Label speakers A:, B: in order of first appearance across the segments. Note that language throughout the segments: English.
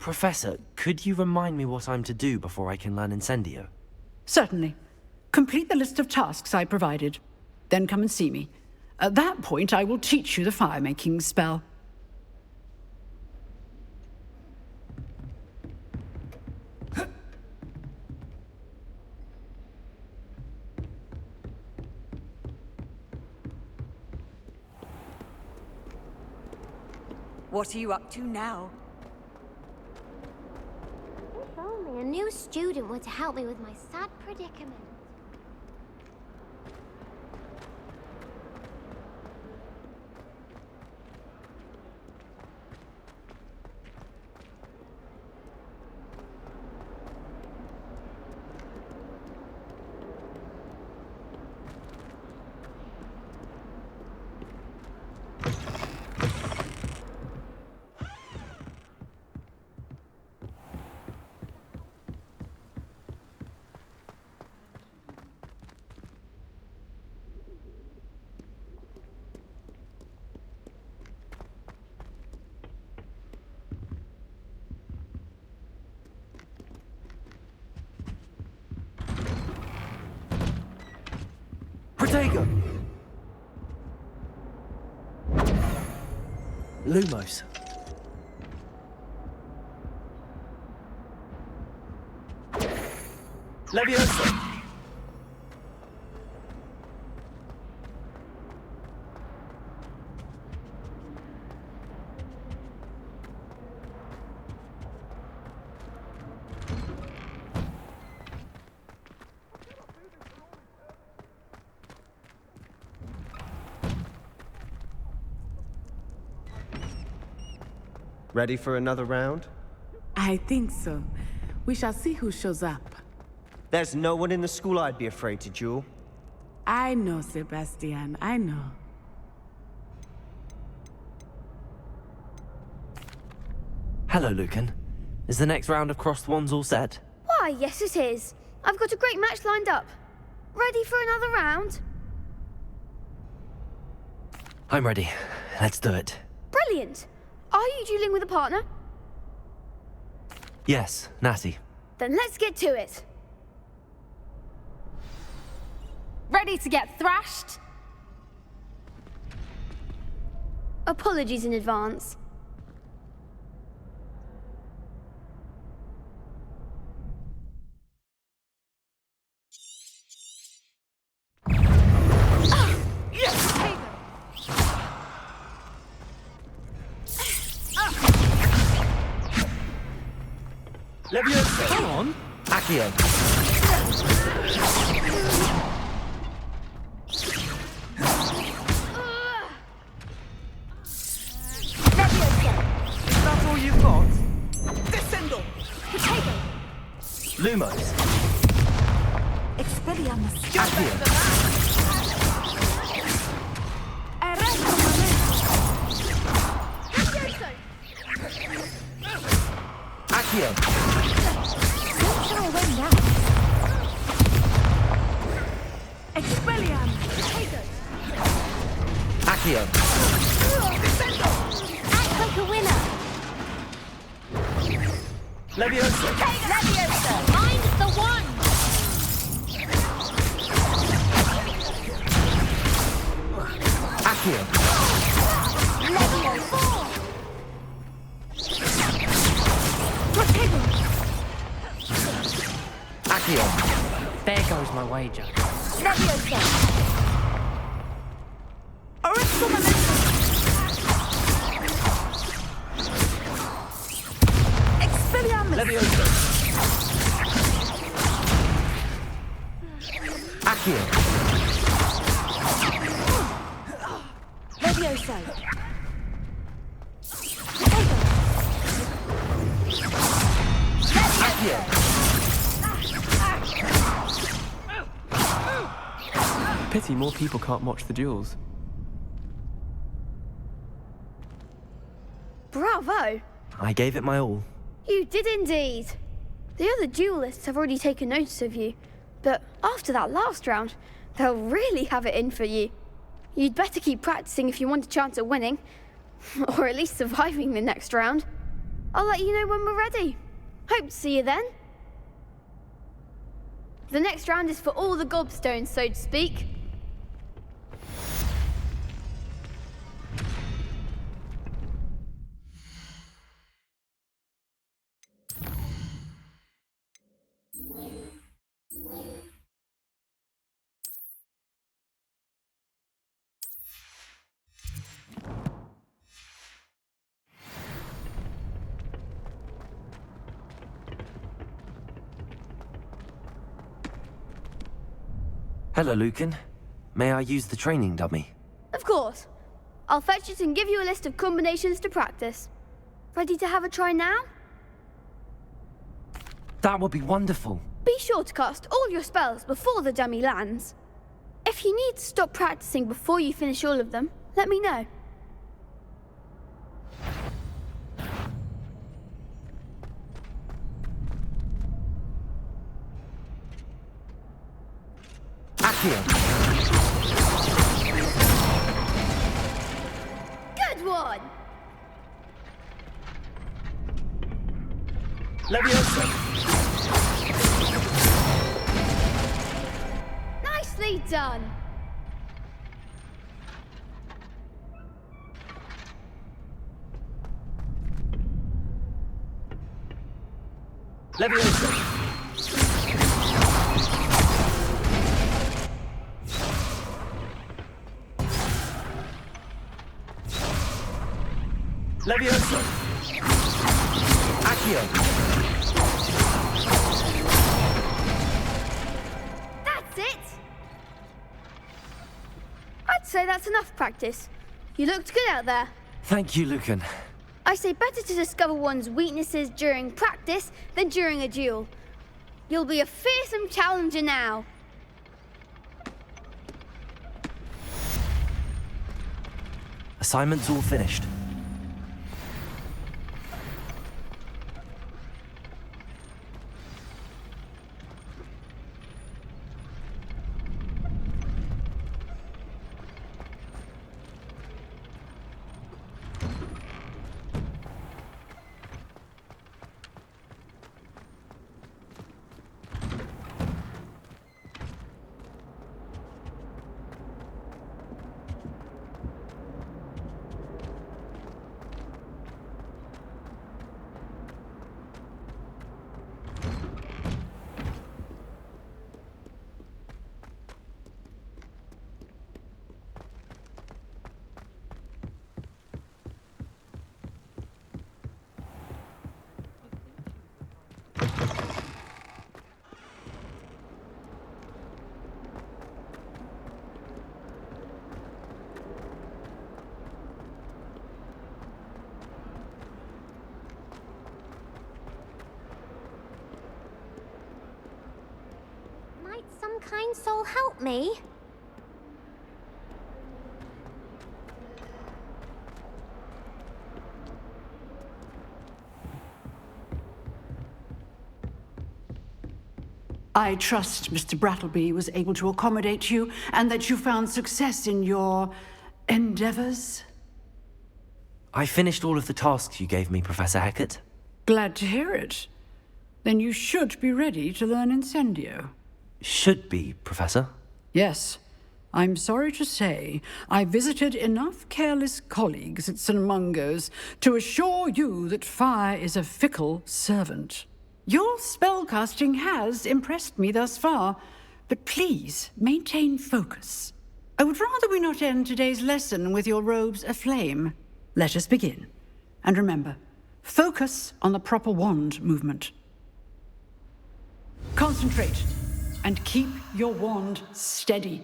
A: Professor, could you remind me what I'm to do before I can learn Incendio?
B: Certainly. Complete the list of tasks I provided. Then come and see me. At that point, I will teach you the fire-making spell.
C: What are you up to now?
D: If only a new student were to help me with my sad predicament.
A: Protego! Lumos. Leviosa!
E: Ready for another round?
F: I think so. We shall see who shows up.
E: There's no one in the school I'd be afraid to duel.
F: I know, Sebastian, I know.
A: Hello, Lucan. Is the next round of Crossed Wands all set?
D: Why, yes it is. I've got a great match lined up. Ready for another round?
A: I'm ready. Let's do it.
D: Brilliant. Are you dueling with a partner?
A: Yes, Natty.
D: Then let's get to it.
G: Ready to get thrashed?
D: Apologies in advance.
A: Leviosa! Come on! Accio!
C: Is that all you've got? Descendo!
D: Potato!
A: Lumos!
C: Expelliarmus!
A: Accio! Accio!
D: Don't shy away now.
F: Expelliarmus!
D: Potato!
A: Accio!
D: Act like a winner.
A: Leviosa!
D: Leviosa! Find the one!
A: Accio!
D: Leviosa!
A: Accio!
H: There goes my wager.
D: Leviosa!
C: Expelliarmus!
A: Leviosa! Accio!
D: Leviosa!
A: Accio!
I: Pity more people can't watch the duels.
D: Bravo!
A: I gave it my all.
D: You did indeed. The other duelists have already taken notice of you, but after that last round, they'll really have it in for you. You'd better keep practicing if you want a chance at winning, or at least surviving the next round. I'll let you know when we're ready. Hope to see you then. The next round is for all the gobstones, so to speak.
A: Hello, Lucan. May I use the training dummy?
D: Of course. I'll fetch it and give you a list of combinations to practice. Ready to have a try now?
A: That would be wonderful.
D: Be sure to cast all your spells before the dummy lands. If you need to stop practicing before you finish all of them, let me know.
A: Accio.
D: Good one!
A: Leviosa.
D: Nicely done!
A: Leviosa. Leviosa. Accio.
D: That's it! I'd say that's enough practice. You looked good out there.
A: Thank you, Lucan.
D: I say better to discover one's weaknesses during practice than during a duel. You'll be a fearsome challenger now.
A: Assignment's all finished.
H: Might some kind soul help me?
B: I trust Mr. Brattleby was able to accommodate you and that you found success in your endeavors.
A: I finished all of the tasks you gave me, Professor Hecat.
B: Glad to hear it. Then you should be ready to learn Incendio.
A: Should be, Professor.
B: Yes. I'm sorry to say, I visited enough careless colleagues at St. Mungo's to assure you that fire is a fickle servant. Your spellcasting has impressed me thus far, but please maintain focus. I would rather we not end today's lesson with your robes aflame. Let us begin. And remember, focus on the proper wand movement. Concentrate and keep your wand steady.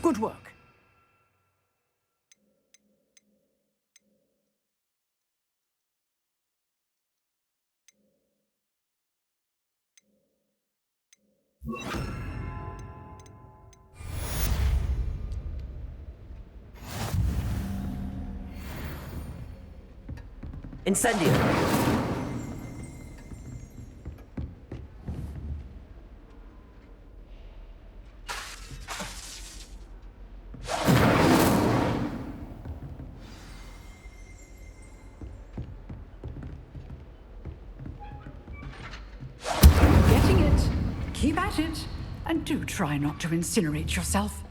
B: Good work.
A: Incendio!
B: Getting it. Keep at it. And do try not to incinerate yourself.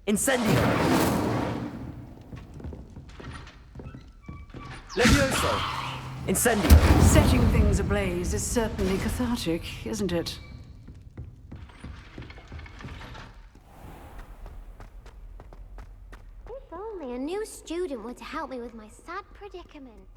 A: Incendio! Levioso! Incendio!
B: Setting things ablaze is certainly cathartic, isn't it?
H: If only a new student were to help me with my sad predicament.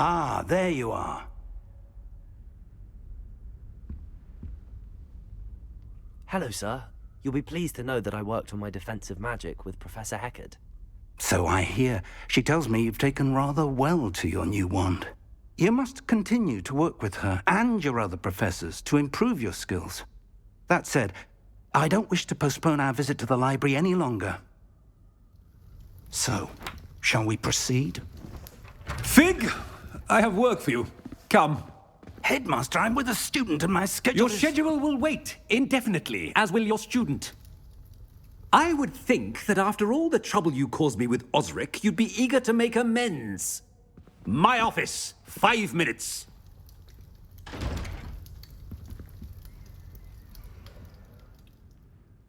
J: Ah, there you are.
A: Hello, sir. You'll be pleased to know that I worked on my defensive magic with Professor Heckard.
J: So I hear. She tells me you've taken rather well to your new wand. You must continue to work with her and your other professors to improve your skills. That said, I don't wish to postpone our visit to the library any longer. So, shall we proceed?
K: Fig! I have work for you. Come.
J: Headmaster, I'm with a student and my schedule
K: Your
J: is...
K: schedule will wait indefinitely, as will your student. I would think that after all the trouble you caused me with Osric, you'd be eager to make amends. My office, 5 minutes.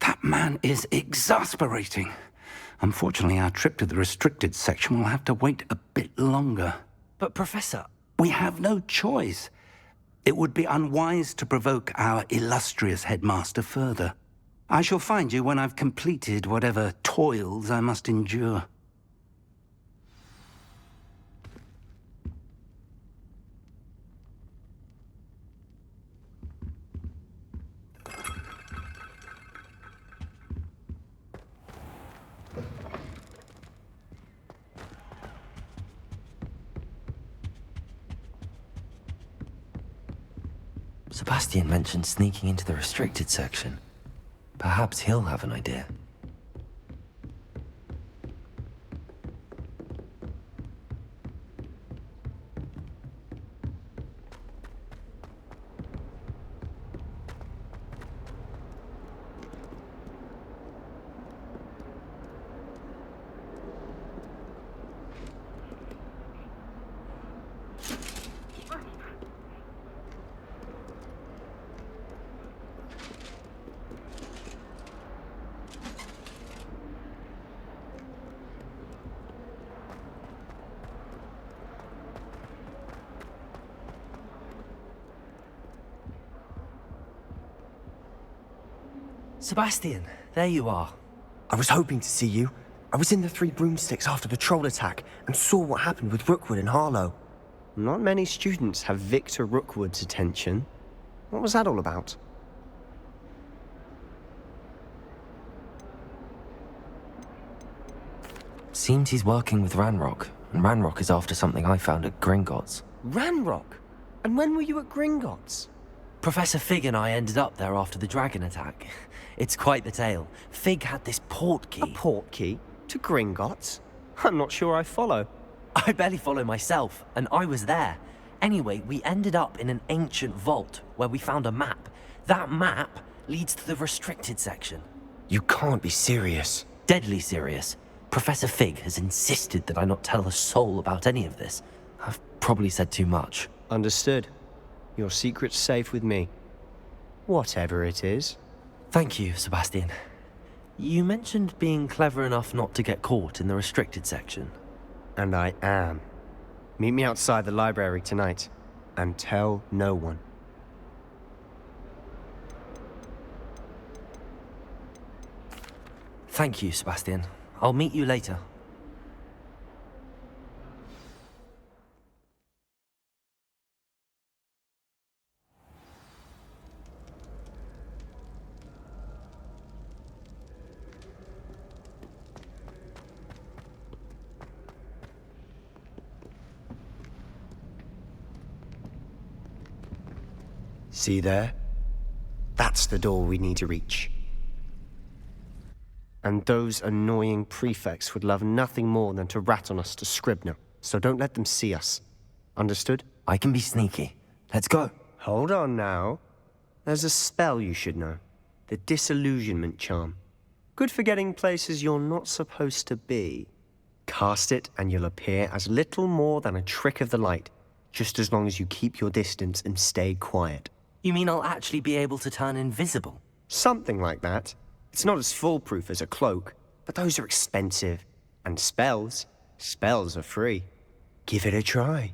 J: That man is exasperating. Unfortunately, our trip to the restricted section will have to wait a bit longer.
A: But, Professor...
J: We have no choice. It would be unwise to provoke our illustrious headmaster further. I shall find you when I've completed whatever toils I must endure.
A: Sebastian mentioned sneaking into the restricted section. Perhaps he'll have an idea. Sebastian, there you are.
E: I was hoping to see you. I was in the Three Broomsticks after the troll attack and saw what happened with Rookwood and Harlow. Not many students have Victor Rookwood's attention. What was that all about?
A: Seems he's working with Ranrock, and Ranrock is after something I found at Gringotts.
E: Ranrock? And when were you at Gringotts?
A: Professor Fig and I ended up there after the dragon attack. It's quite the tale. Fig had this port key.
E: A port key? To Gringotts? I'm not sure I follow.
A: I barely follow myself, and I was there. Anyway, we ended up in an ancient vault where we found a map. That map leads to the restricted section.
E: You can't be serious.
A: Deadly serious. Professor Fig has insisted that I not tell a soul about any of this. I've probably said too much.
E: Understood. Your secret's safe with me. Whatever it is.
A: Thank you, Sebastian. You mentioned being clever enough not to get caught in the restricted section.
E: And I am. Meet me outside the library tonight, and tell no one.
A: Thank you, Sebastian. I'll meet you later.
E: See there? That's the door we need to reach. And those annoying prefects would love nothing more than to rat on us to Scribner, so don't let them see us. Understood?
A: I can be sneaky. Let's go.
E: Hold on now. There's a spell you should know. The Disillusionment Charm. Good for getting places you're not supposed to be. Cast it and you'll appear as little more than a trick of the light, just as long as you keep your distance and stay quiet.
A: You mean I'll actually be able to turn invisible?
E: Something like that. It's not as foolproof as a cloak, but those are expensive. And spells are free. Give it a try.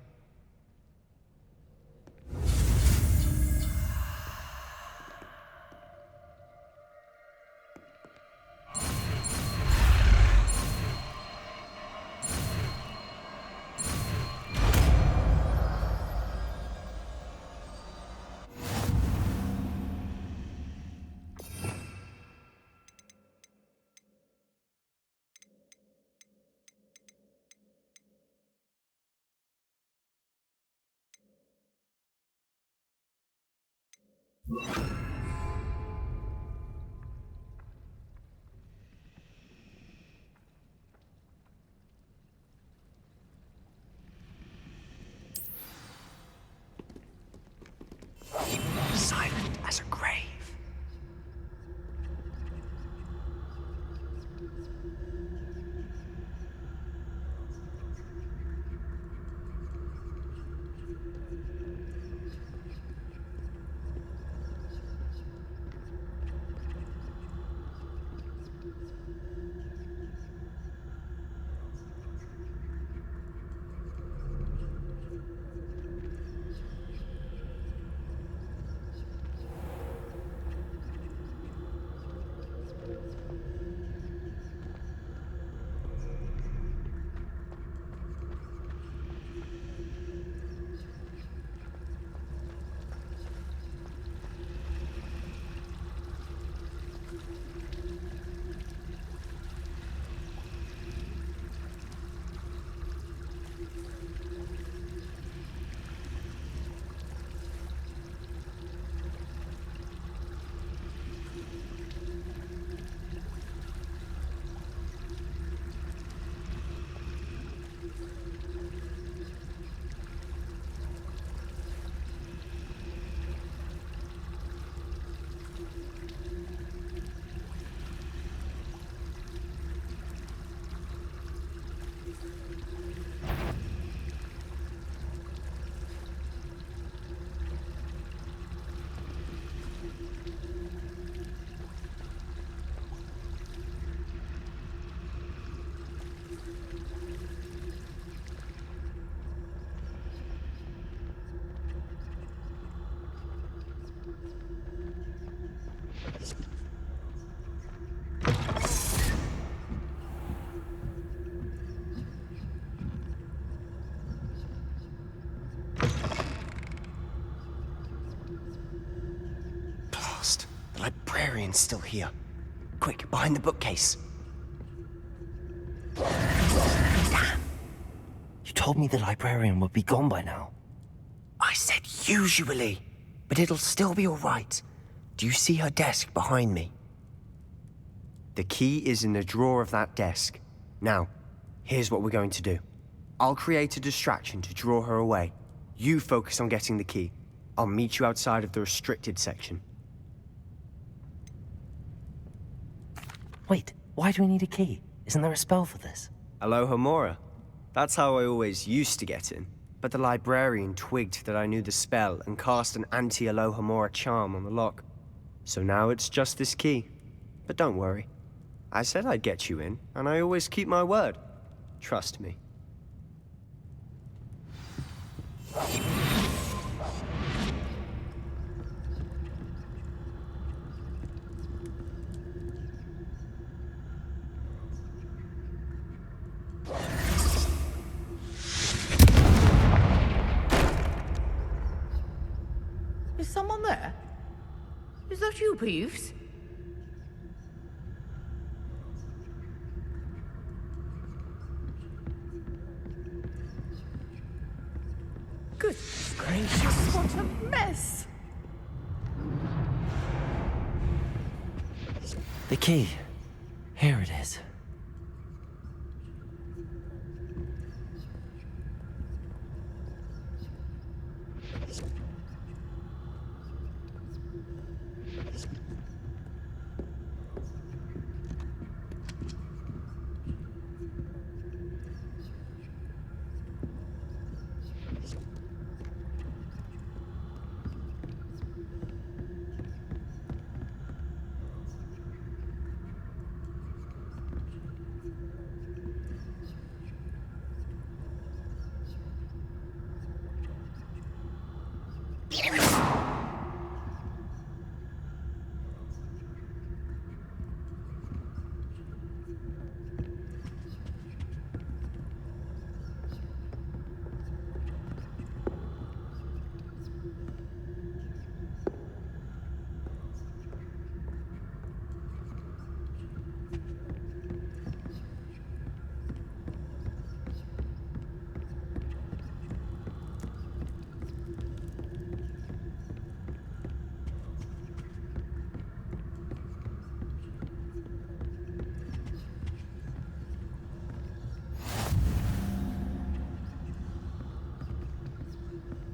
E: Silent as a grave. The librarian's still here. Quick, behind the bookcase.
A: Damn. You told me the librarian would be gone by now.
E: I said usually, but it'll still be all right. Do you see her desk behind me? The key is in the drawer of that desk. Now, here's what we're going to do. I'll create a distraction to draw her away. You focus on getting the key. I'll meet you outside of the restricted section.
A: Wait, why do we need a key? Isn't there a spell for this?
E: Alohomora. That's how I always used to get in. But the librarian twigged that I knew the spell and cast an anti-Alohomora charm on the lock. So now it's just this key. But don't worry. I said I'd get you in, and I always keep my word. Trust me.
F: Is someone there? Is that you, Peeves? Goodness gracious, what a mess!
A: The key. Here it is.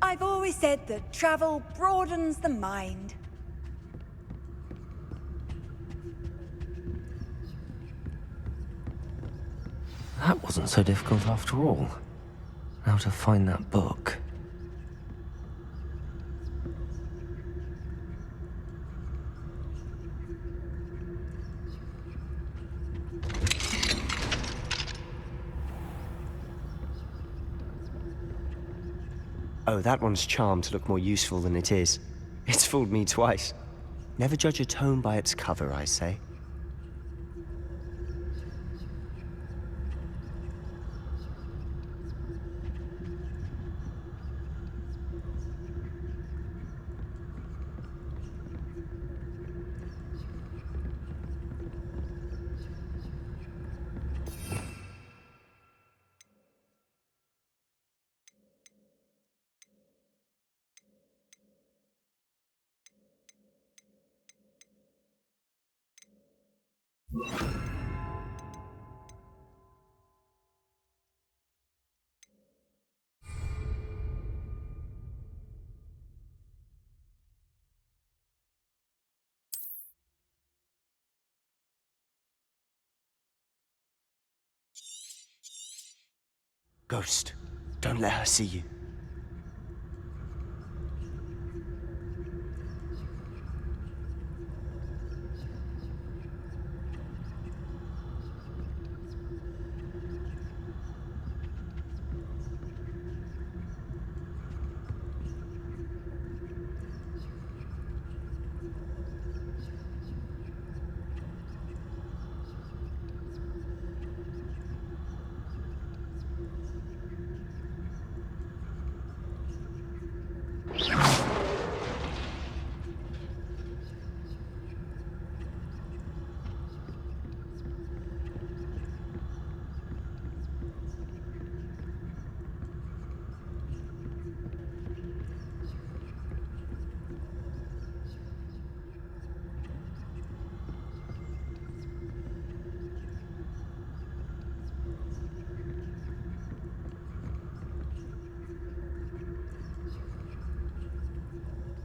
C: I've always said that travel broadens the mind.
A: That wasn't so difficult after all. Now to find that book.
E: Oh, that one's charmed to look more useful than it is. It's fooled me twice. Never judge a tome by its cover, I say. Ghost, don't let her see you.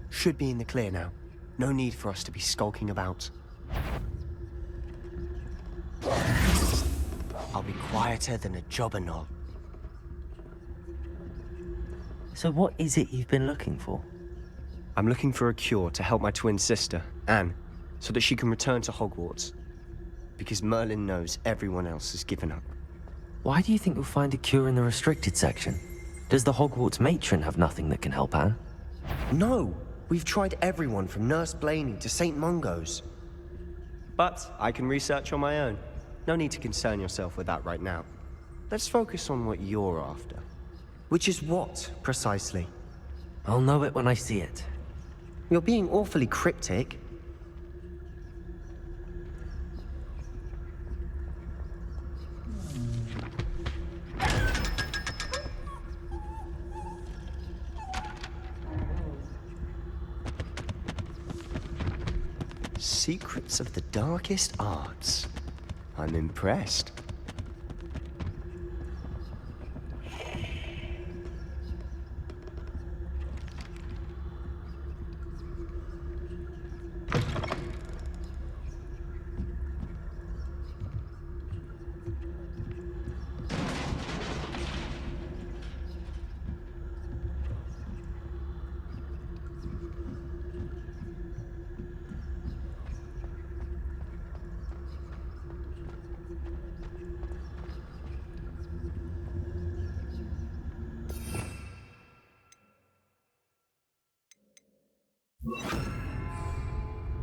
E: Should be in the clear now. No need for us to be skulking about. I'll be quieter than a jobberknoll.
A: So what is it you've been looking for?
E: I'm looking for a cure to help my twin sister, Anne, so that she can return to Hogwarts. Because Merlin knows everyone else has given up.
A: Why do you think you'll find a cure in the restricted section? Does the Hogwarts matron have nothing that can help Anne?
E: No! We've tried everyone from Nurse Blaney to St. Mungo's. But I can research on my own. No need to concern yourself with that right now. Let's focus on what you're after. Which is what, precisely?
A: I'll know it when I see it.
E: You're being awfully cryptic. Secrets of the darkest arts. I'm impressed.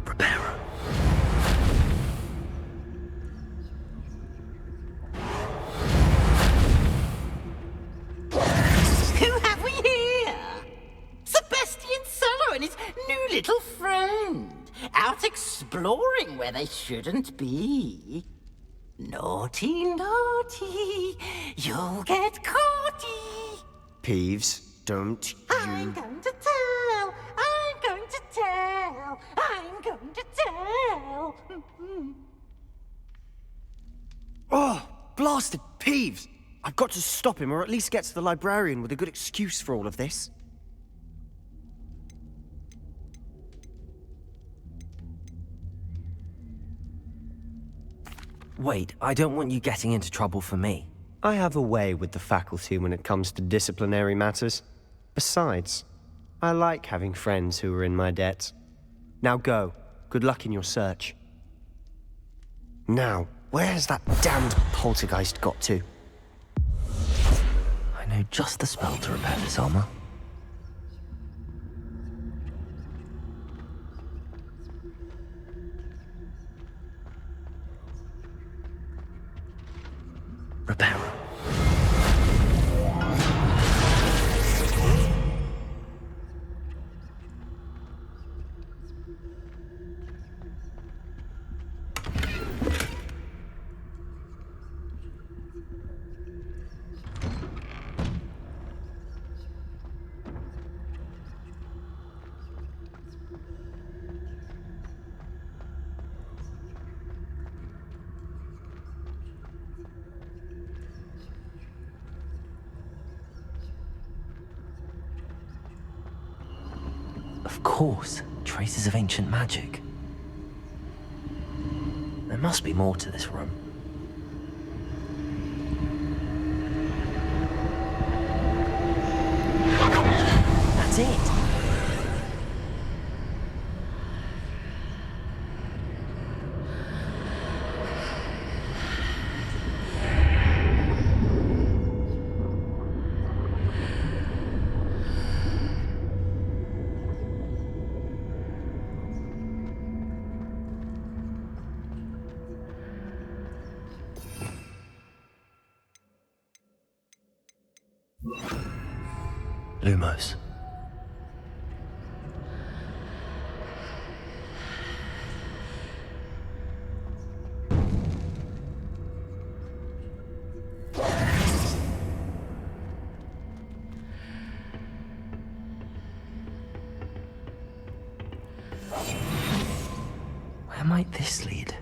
A: Reparo.
L: Who have we here? Sebastian Cello and his new little friend, out exploring where they shouldn't be. Naughty, naughty, you'll get caughty.
E: Peeves, don't
L: I'm going to tell, I'm going to tell, I'm going to tell.
E: Oh, blasted Peeves! I've got to stop him, or at least get to the librarian with a good excuse for all of this.
A: Wait, I don't want you getting into trouble for me.
E: I have a way with the faculty when it comes to disciplinary matters. Besides, I like having friends who are in my debt. Now go. Good luck in your search. Now, where's that damned poltergeist got to?
A: I know just the spell to repair this armor. Reparo. Of course, traces of ancient magic. There must be more to this room. That's it! Lumos. Where might this lead?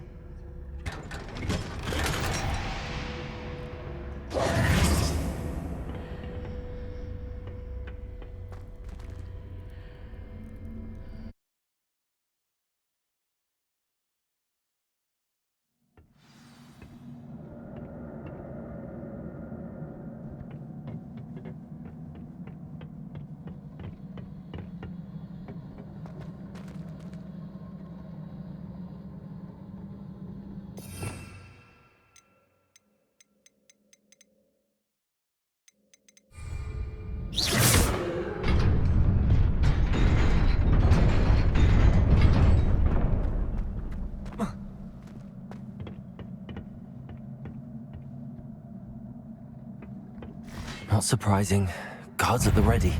A: Not surprising. Guards at the ready.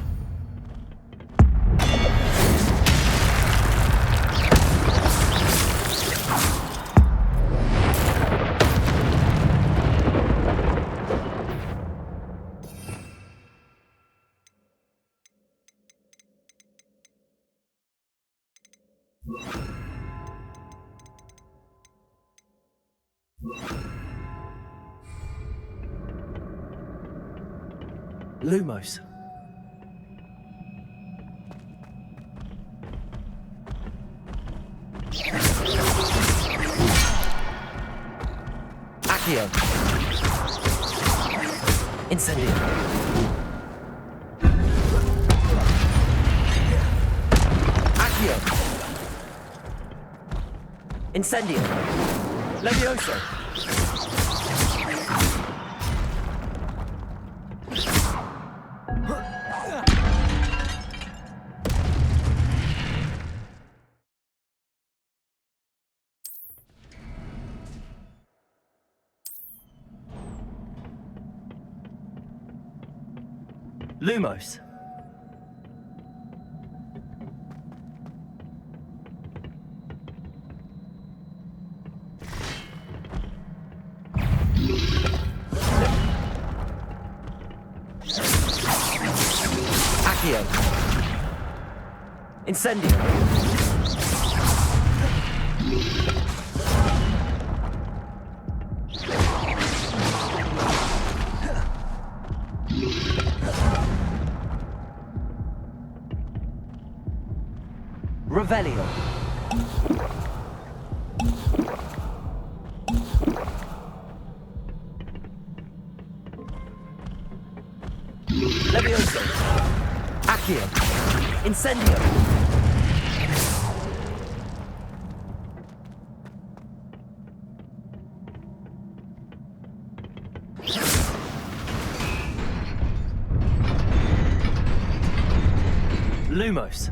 A: Lumos. Accio. Incendio. Accio. Incendio. Levioso. Lumos. Accio. Incendio. Revelio. Levioso. Accio. Incendio. Lumos.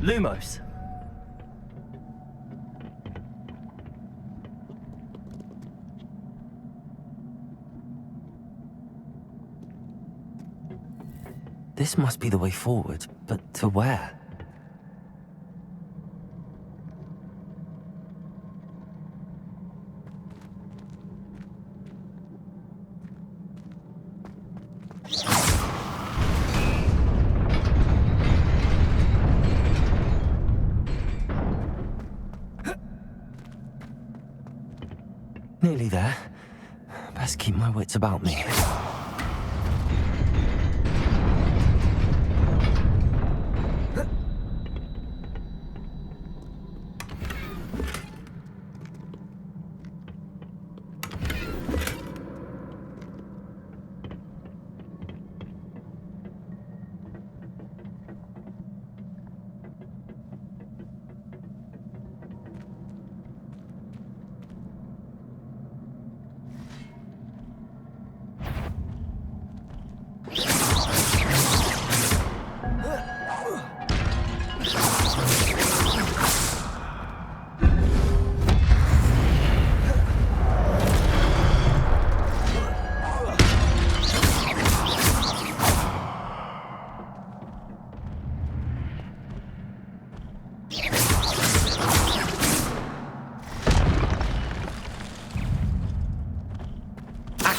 A: Lumos. This must be the way forward, but to where? Nearly there. Best keep my wits about me.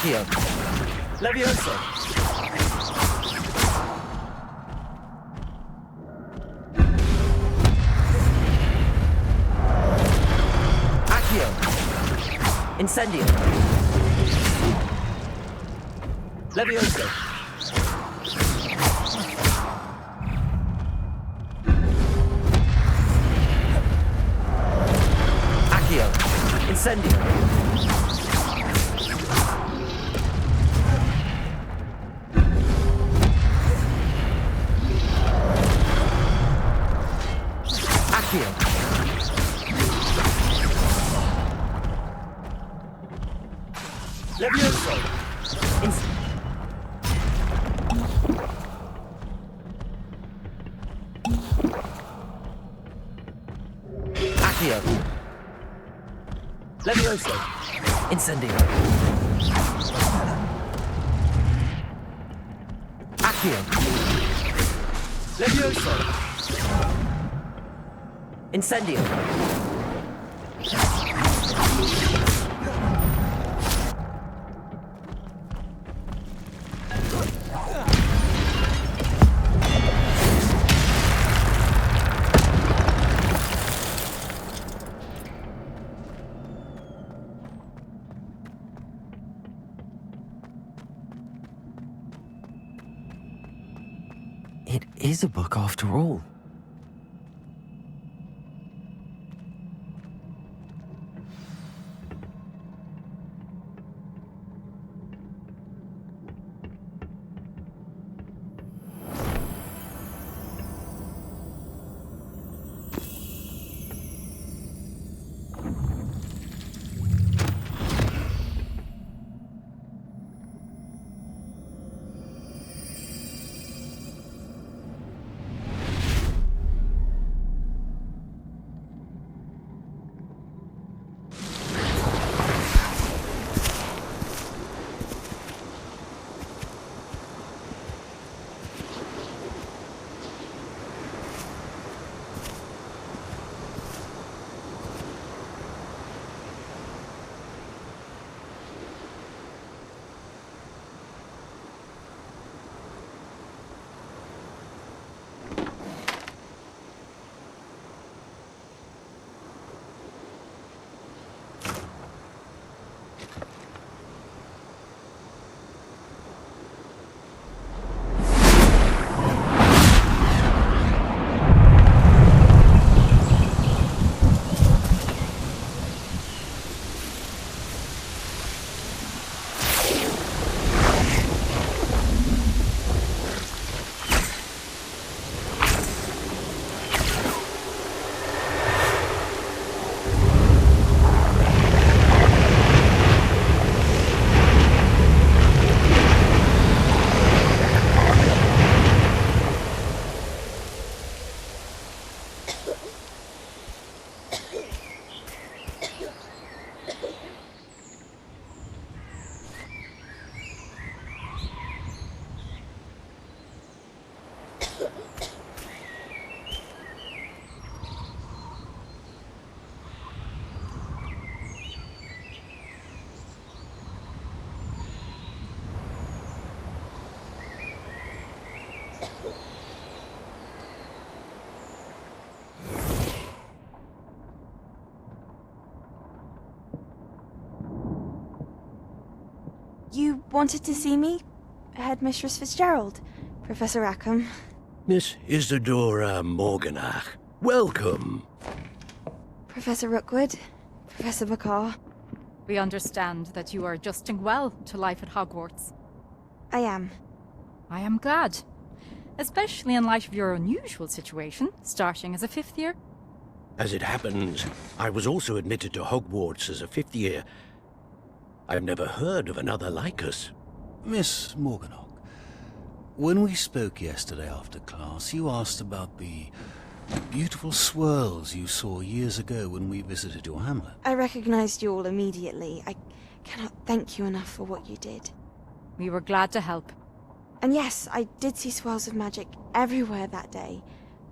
A: Accio. Levioso. Accio. Incendio. Levioso. Accio. Incendio. Accio. Levioso. Incendio. Accio. Levioso. Incendio. It is a book after all.
M: You wanted to see me? Headmistress Fitzgerald? Professor Rackham?
N: Miss Isadora Morganach, welcome.
M: Professor Rookwood? Professor Bakar?
G: We understand that you are adjusting well to life at Hogwarts.
M: I am.
G: I am glad. Especially in light of your unusual situation, starting as a 5th year.
N: As it happens, I was also admitted to Hogwarts as a 5th year. I've never heard of another like us.
O: Miss Morganach, when we spoke yesterday after class, you asked about the beautiful swirls you saw years ago when we visited your hamlet.
M: I recognized you all immediately. I cannot thank you enough for what you did.
G: We were glad to help.
M: And yes, I did see swirls of magic everywhere that day.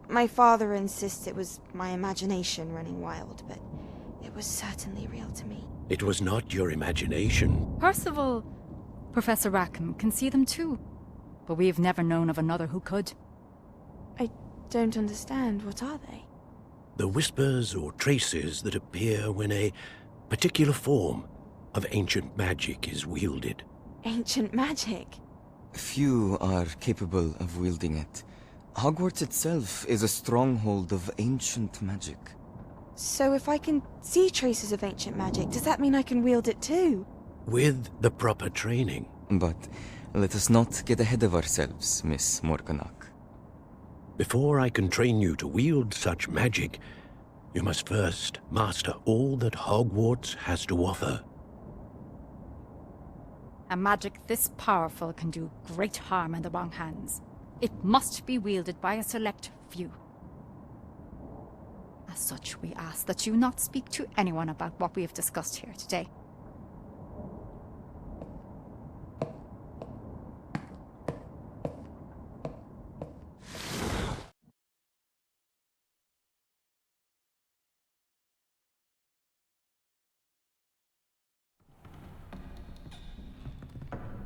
M: My father insists it was my imagination running wild, but it was certainly real to me.
N: It was not your imagination.
G: Percival, Professor Rackham can see them too. But we've never known of another who could.
M: I don't understand. What are they?
N: The whispers or traces that appear when a particular form of ancient magic is wielded.
M: Ancient magic?
P: Few are capable of wielding it. Hogwarts itself is a stronghold of ancient magic.
M: So if I can see traces of ancient magic, does that mean I can wield it too?
N: With the proper training.
P: But let us not get ahead of ourselves, Miss Morganach.
N: Before I can train you to wield such magic, you must first master all that Hogwarts has to offer.
G: A magic this powerful can do great harm in the wrong hands. It must be wielded by a select few. A As such, we ask that you not speak to anyone about what we have discussed here today.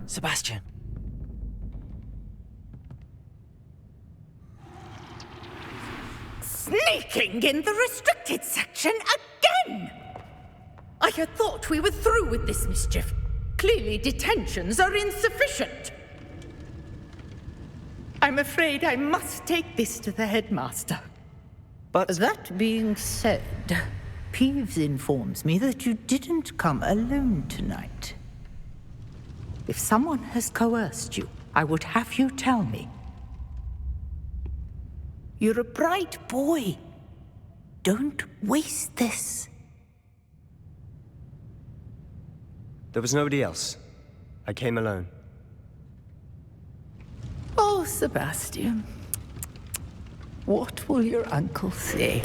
A: Sebastian.
Q: Sneaking in the restricted section again! I had thought we were through with this mischief. Clearly detentions are insufficient. I'm afraid I must take this to the headmaster.
E: But
R: that being said, Peeves informs me that you didn't come alone tonight. If someone has coerced you, I would have you tell me. You're a bright boy. Don't waste this.
E: there was nobody else. I came alone.
R: Oh, Sebastian. What will your uncle say?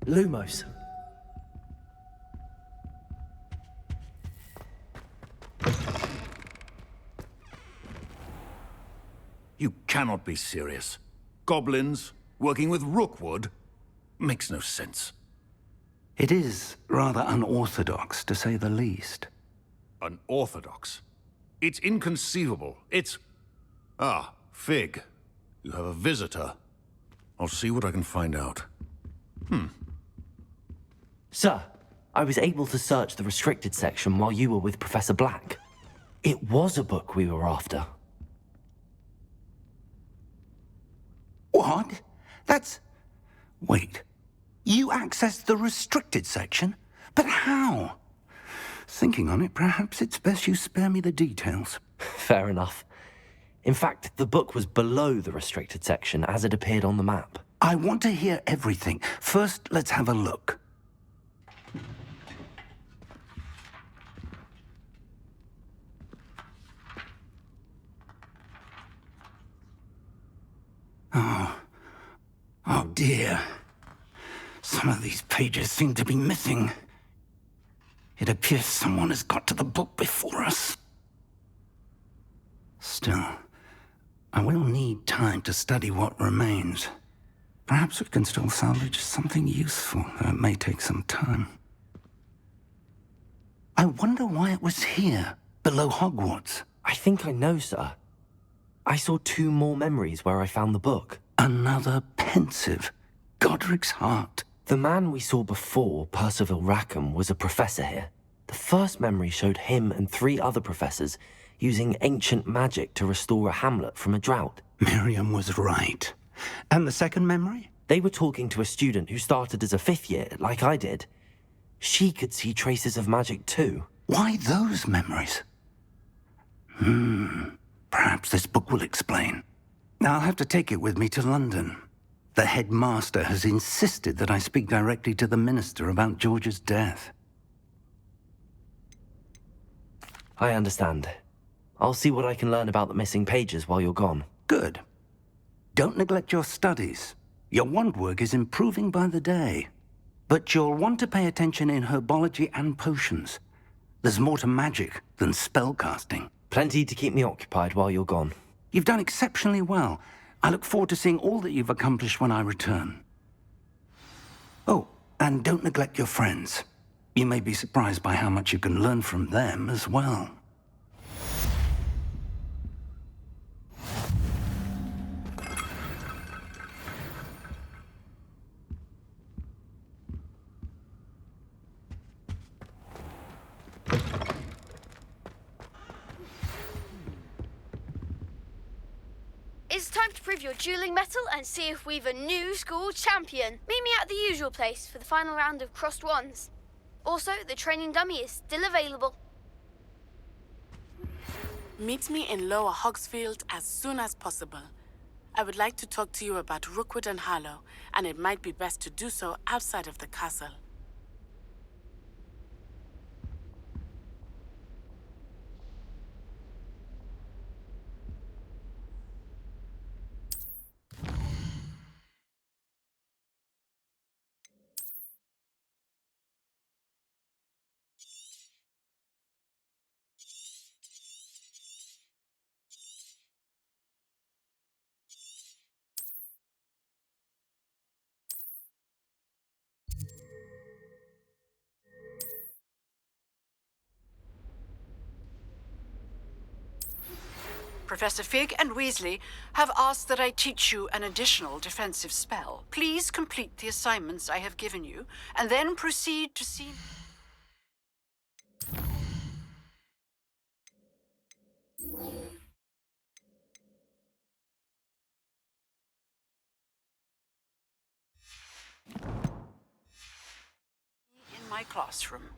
A: Lumos.
S: You cannot be serious. Goblins working with Rookwood makes no sense.
J: It is rather unorthodox, to say the least.
S: Unorthodox? It's inconceivable. It's... Ah, Fig. You have a visitor. I'll see what I can find out.
A: Sir, I was able to search the restricted section while you were with Professor Black. It was a book we were after.
J: What? That's... Wait. You accessed the restricted section? But how? Thinking on it, perhaps it's best you spare me the details.
A: Fair enough. In fact, the book was below the restricted section as it appeared on the map.
J: I want to hear everything. First, let's have a look. Oh dear. Some of these pages seem to be missing. It appears someone has got to the book before us. Still, I will need time to study what remains. Perhaps we can still salvage something useful, though it may take some time. I wonder why it was here, below Hogwarts.
A: I think I know, sir. I saw 2 more memories where I found the book.
J: Another pensive. Godric's heart.
A: The man we saw before, Percival Rackham, was a professor here. The first memory showed him and 3 other professors using ancient magic to restore a hamlet from a drought.
J: Miriam was right. And the second memory?
A: They were talking to a student who started as a 5th year, like I did. She could see traces of magic too.
J: Why those memories? Perhaps this book will explain. I'll have to take it with me to London. The headmaster has insisted that I speak directly to the minister about George's death.
A: I understand. I'll see what I can learn about the missing pages while you're gone.
J: Good. Don't neglect your studies. Your wand work is improving by the day. But you'll want to pay attention in herbology and potions. There's more to magic than spellcasting.
A: Plenty to keep me occupied while you're gone.
J: You've done exceptionally well. I look forward to seeing all that you've accomplished when I return. Oh, and don't neglect your friends. You may be surprised by how much you can learn from them as well.
D: It's time to prove your dueling mettle and see if we've a new school champion. Meet me at the usual place for the final round of crossed wands. Also, the training dummy is still available.
T: Meet me in Lower Hogsfield as soon as possible. I would like to talk to you about Rookwood and Harlow, and it might be best to do so outside of the castle.
B: Professor Fig and Weasley have asked that I teach you an additional defensive spell. Please complete the assignments I have given you, and then proceed to see... in my classroom.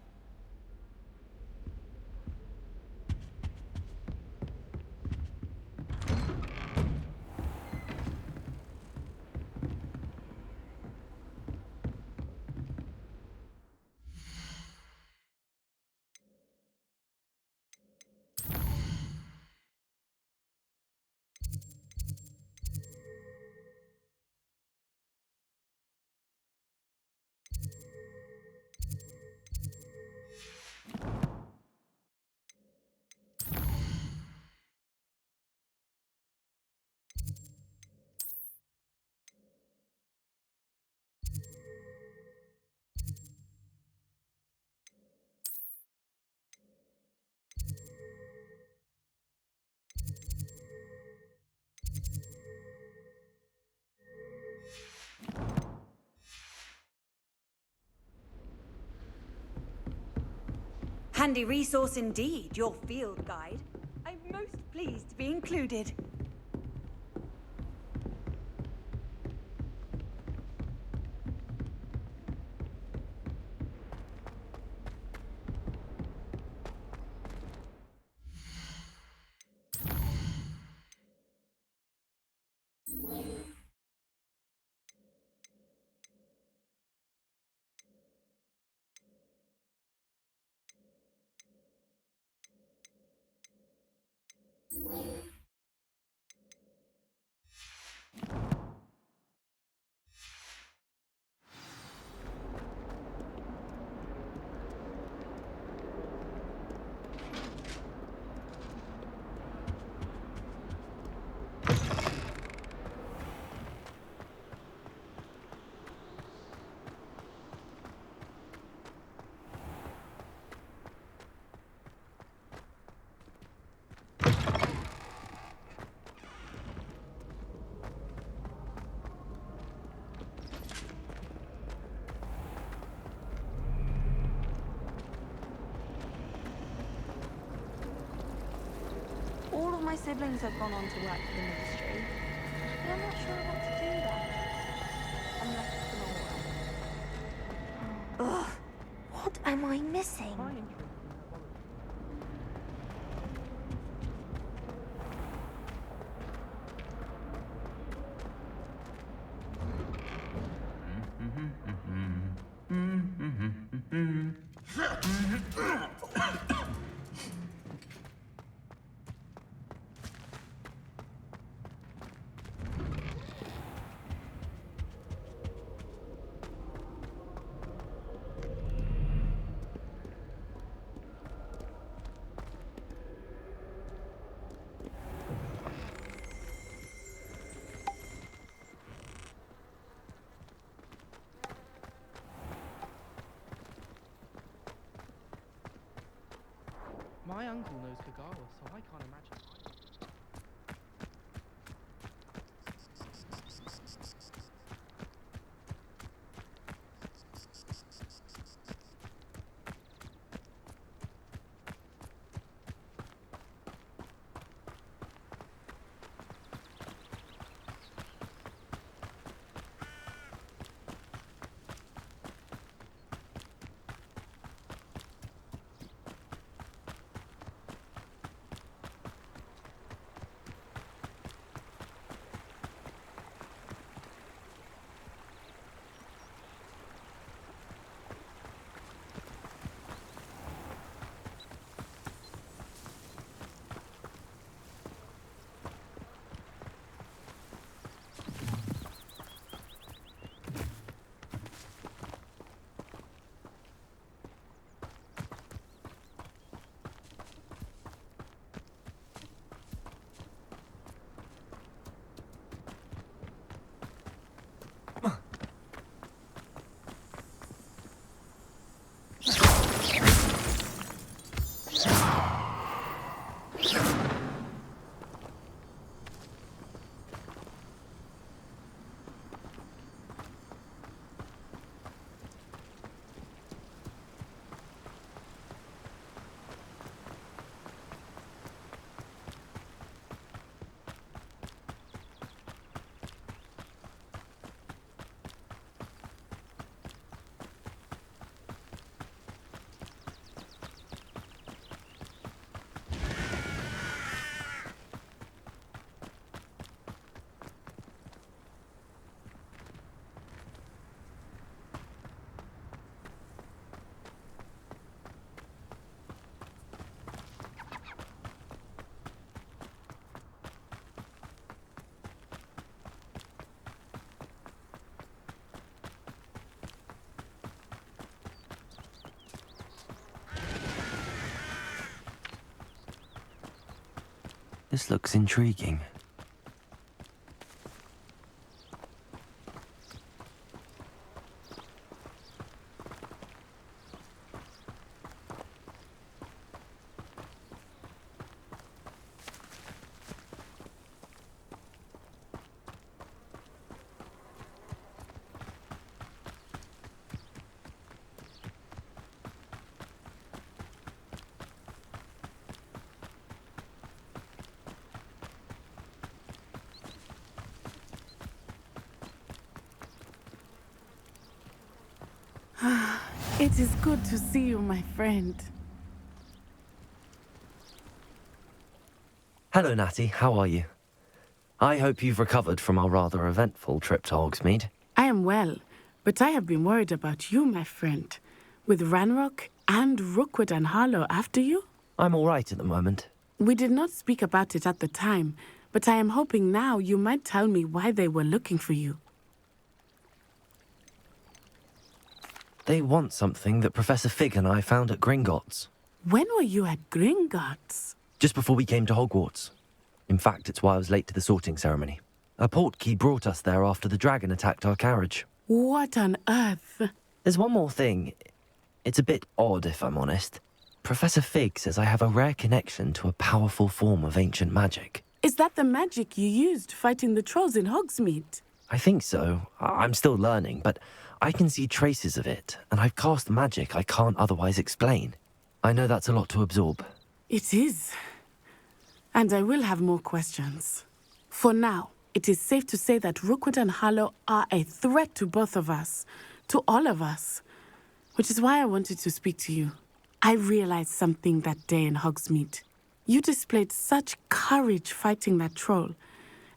C: Handy resource indeed, your field guide. I'm most pleased to be included.
M: of my siblings have gone on to work for the ministry. But I'm not sure what to do there. I'm left with them all.
H: Ugh. What am I missing?
I: My uncle knows Kagawa, so I can't imagine.
A: This looks intriguing.
F: It is good to see you, my friend.
A: Hello, Natty. How are you? I hope you've recovered from our rather eventful trip to Hogsmeade.
F: I am well, but I have been worried about you, my friend. With Ranrock and Rookwood and Harlow after you?
A: I'm all right at the moment.
F: We did not speak about it at the time, but I am hoping now you might tell me why they were looking for you.
A: They want something that Professor Fig and I found at Gringotts.
F: When were you at Gringotts?
A: Just before we came to Hogwarts. In fact, it's why I was late to the sorting ceremony. A portkey brought us there after the dragon attacked our carriage.
F: What on earth?
A: There's one more thing. It's a bit odd, if I'm honest. Professor Fig says I have a rare connection to a powerful form of ancient magic.
F: Is that the magic you used fighting the trolls in Hogsmeade?
A: I think so. I'm still learning, but I can see traces of it, and I've cast magic I can't otherwise explain. I know that's a lot to absorb.
F: It is. And I will have more questions. For now, it is safe to say that Rookwood and Harlow are a threat to both of us, to all of us. Which is why I wanted to speak to you. I realized something that day in Hogsmeade. You displayed such courage fighting that troll,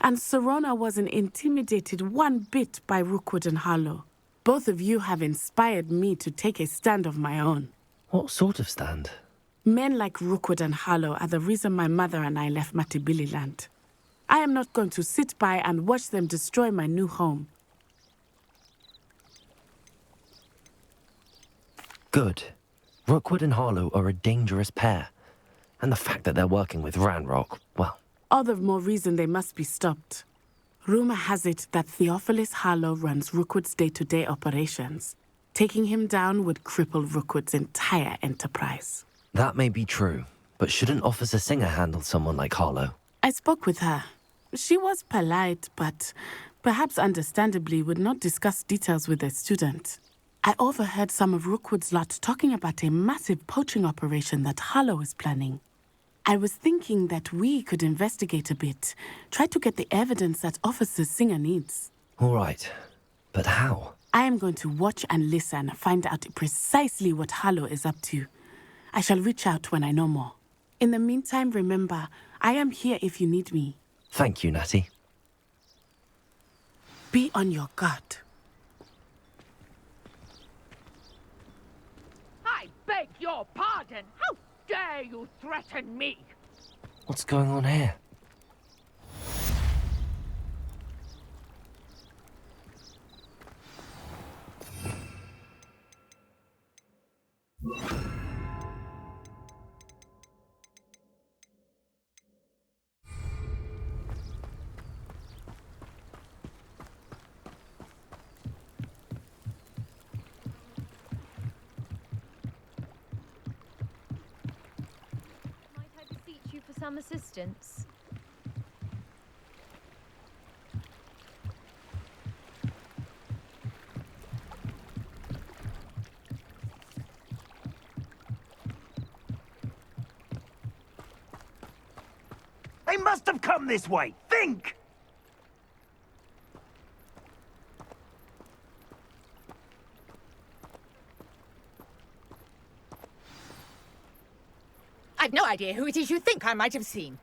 F: and Serona wasn't intimidated one bit by Rookwood and Harlow. Both of you have inspired me to take a stand of my own.
A: What sort of stand?
F: Men like Rookwood and Harlow are the reason my mother and I left Matibili-land. I am not going to sit by and watch them destroy my new home.
A: Good. Rookwood and Harlow are a dangerous pair. And the fact that they're working with Ranrock, well...
F: All the more reason they must be stopped. Rumor has it that Theophilus Harlow runs Rookwood's day-to-day operations. Taking him down would cripple Rookwood's entire enterprise.
A: That may be true, but shouldn't Officer Singer handle someone like Harlow?
F: I spoke with her. She was polite, but perhaps understandably would not discuss details with a student. I overheard some of Rookwood's lot talking about a massive poaching operation that Harlow is planning. I was thinking that we could investigate a bit, try to get the evidence that Officer Singer needs.
A: All right, but how?
F: I am going to watch and listen, find out precisely what Harlow is up to. I shall reach out when I know more. In the meantime, remember, I am here if you need me.
A: Thank you, Natty.
F: Be on your guard.
L: I beg your pardon. How dare you threaten me?
A: What's going on here?
U: For some assistance.
V: They must have come this way. Think!
Q: I've no idea who it is you think I might have seen.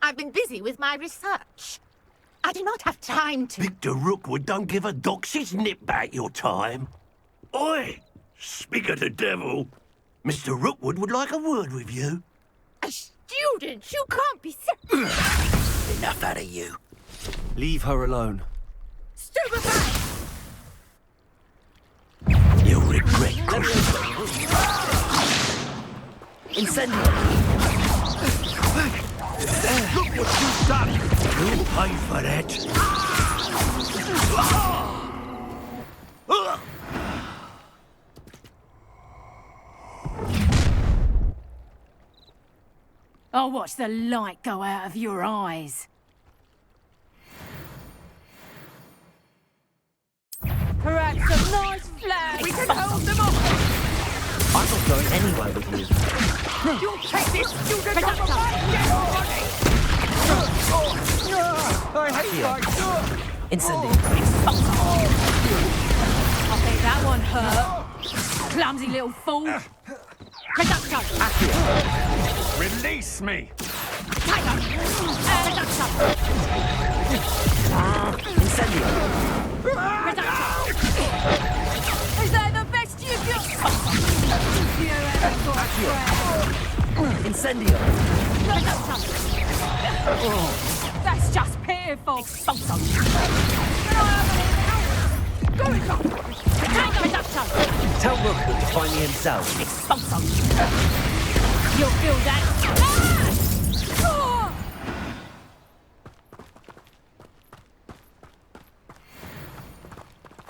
Q: I've been busy with my research. I do not have time to...
V: Victor Rookwood don't give a doxy's nip back your time. Oi! Speak of the devil. Mr. Rookwood would like a word with you.
Q: A student? You can't be...
V: Enough out of you.
E: Leave her alone.
Q: Stupefy!
V: You'll regret
E: Incendio!
V: Look what you've done! You'll pay for that!
L: I'll watch the light go out of your eyes. Perhaps a nice flag. We can hold them off.
A: I'm not going anywhere with you.
L: You'll take this student off of my dead body!
A: I hate that. Incendio.
L: I think that one hurt. Clumsy little fool. Reducto.
V: Release me!
L: Tiger. Reducto.
A: Incendio.
L: Reducto. Is that the best you've got? You ever got a friend?
A: Incendio.
L: Reducto. That's just pitiful. Expulso. Go it, go. Tiger Reducto.
A: Tell Rookwood to find me himself.
L: Expulso. You'll feel that.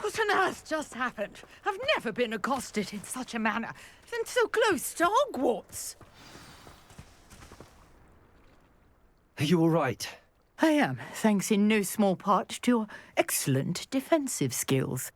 L: What on earth just happened? I've never been accosted in such a manner, and so close to Hogwarts.
A: Are you all right?
R: I am, thanks in no small part to your excellent defensive skills.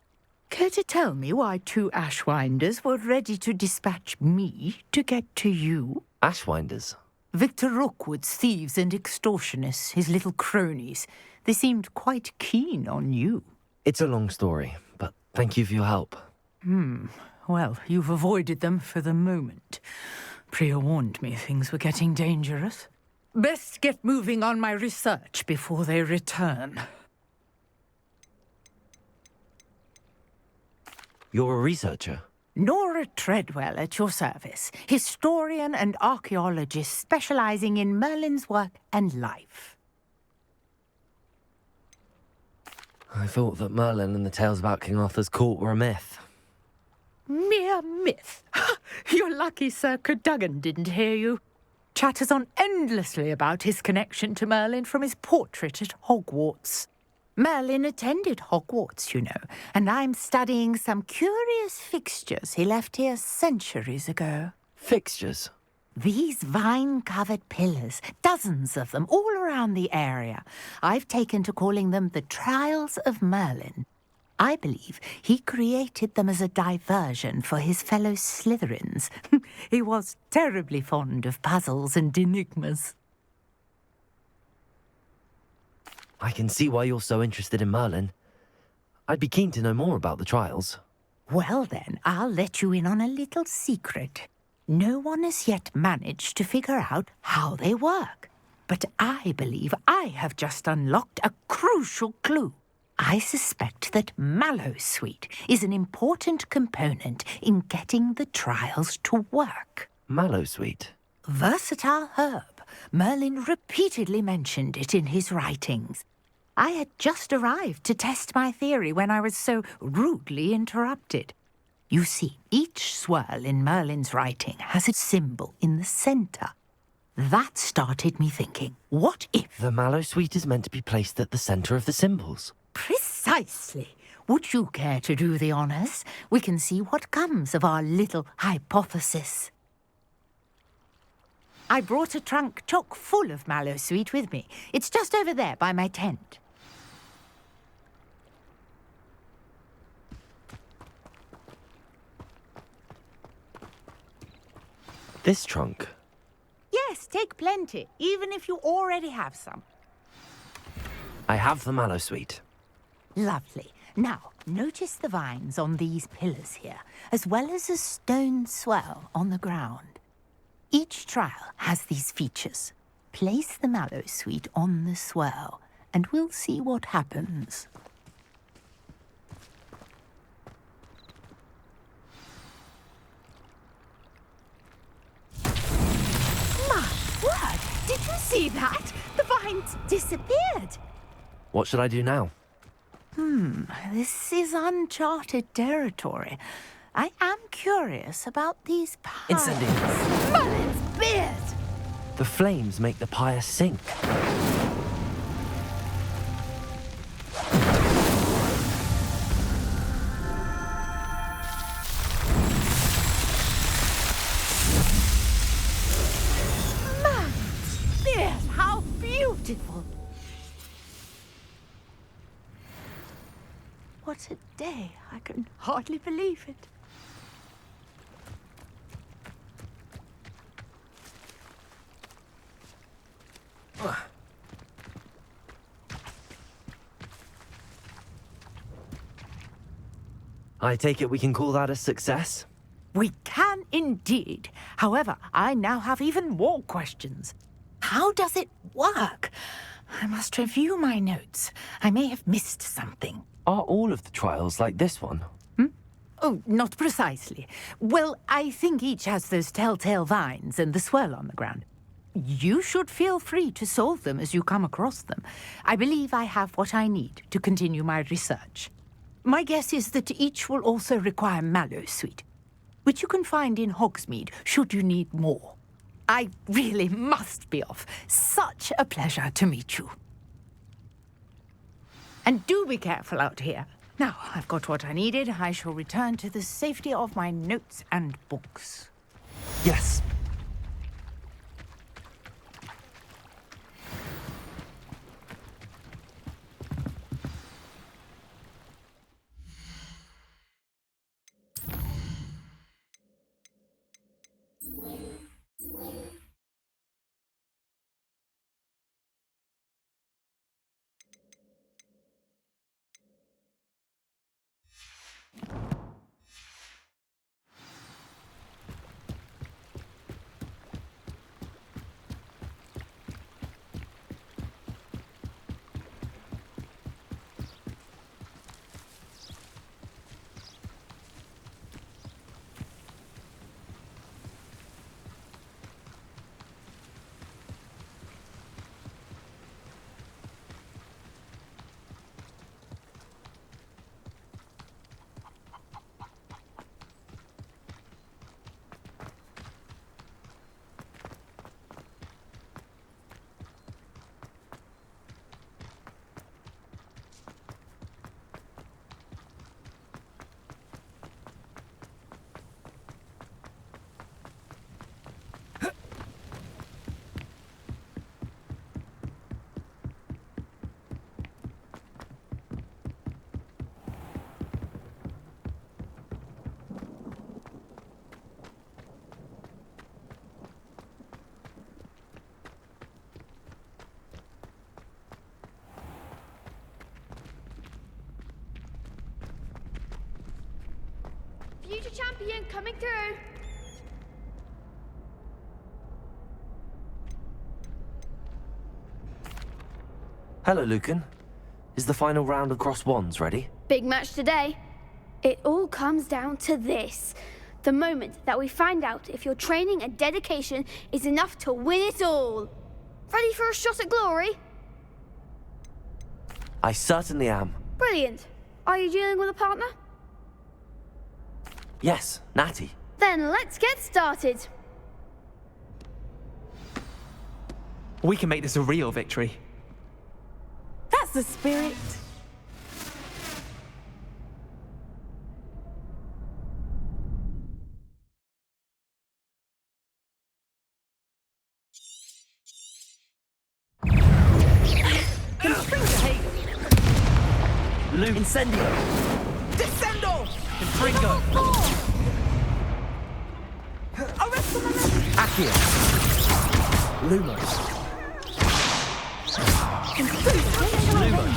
R: Care to tell me why 2 Ashwinders were ready to dispatch me to get to you?
A: Ashwinders?
R: Victor Rookwood's thieves and extortionists, his little cronies. They seemed quite keen on you.
A: It's a long story, but thank you for your help.
R: Well, you've avoided them for the moment. Priya warned me things were getting dangerous. Best get moving on my research before they return.
A: You're a researcher?
R: Nora Treadwell at your service, historian and archaeologist specializing in Merlin's work and life.
A: I thought that Merlin and the tales about King Arthur's court were a myth.
R: Mere myth. You're lucky Sir Cadogan didn't hear you. Chatters on endlessly about his connection to Merlin from his portrait at Hogwarts. Merlin attended Hogwarts, you know, and I'm studying some curious fixtures he left here centuries ago.
A: Fixtures?
R: These vine-covered pillars, dozens of them, all around the area. I've taken to calling them the Trials of Merlin. I believe he created them as a diversion for his fellow Slytherins. He was terribly fond of puzzles and enigmas.
A: I can see why you're so interested in Merlin. I'd be keen to know more about the trials.
R: Well then, I'll let you in on a little secret. No one has yet managed to figure out how they work. But I believe I have just unlocked a crucial clue. I suspect that Mallowsweet is an important component in getting the trials to work.
A: Mallowsweet?
R: Versatile herb. Merlin repeatedly mentioned it in his writings. I had just arrived to test my theory when I was so rudely interrupted. You see, each swirl in Merlin's writing has a symbol in the centre. That started me thinking, what if...
A: The Mallowsweet is meant to be placed at the centre of the symbols.
R: Precisely. Would you care to do the honours? We can see what comes of our little hypothesis. I brought a trunk chock full of Mallowsweet with me. It's just over there by my tent.
A: This trunk?
R: Yes, take plenty, even if you already have some.
A: I have the Mallowsweet.
R: Lovely. Now, notice the vines on these pillars here, as well as a stone swell on the ground. Each trial has these features. Place the Mallowsweet on the swell, and we'll see what happens. My word! Did you see that? The vines disappeared.
A: What should I do now?
R: This is uncharted territory. I am curious about these pies.
A: Incendies!
R: Merlin's beard!
A: The flames make the pyre sink.
R: Merlin's beard! How beautiful! What a day. I can hardly believe it.
A: I take it we can call that a success?
R: We can indeed. However, I now have even more questions. How does it work? I must review my notes. I may have missed something.
A: Are all of the trials like this one?
R: Oh, not precisely. Well, I think each has those telltale vines and the swirl on the ground. You should feel free to solve them as you come across them. I believe I have what I need to continue my research. My guess is that each will also require Mallowsweet, which you can find in Hogsmeade should you need more. I really must be off. Such a pleasure to meet you. And do be careful out here. Now, I've got what I needed. I shall return to the safety of my notes and books.
A: Yes.
D: champion coming through.
A: Hello, Lucan. Is the final round of Cross Wands ready?
D: Big match today. It all comes down to this. The moment that we find out if your training and dedication is enough to win it all. Ready for a shot at glory?
A: I certainly am.
D: Brilliant. Are you dealing with a partner?
A: Yes, Natty.
D: Then let's get started.
I: We can make this a real victory.
F: That's the spirit.
A: Luke. Incendio.
I: Descendo! Confringo.
A: Accio. Lumos. Lumos.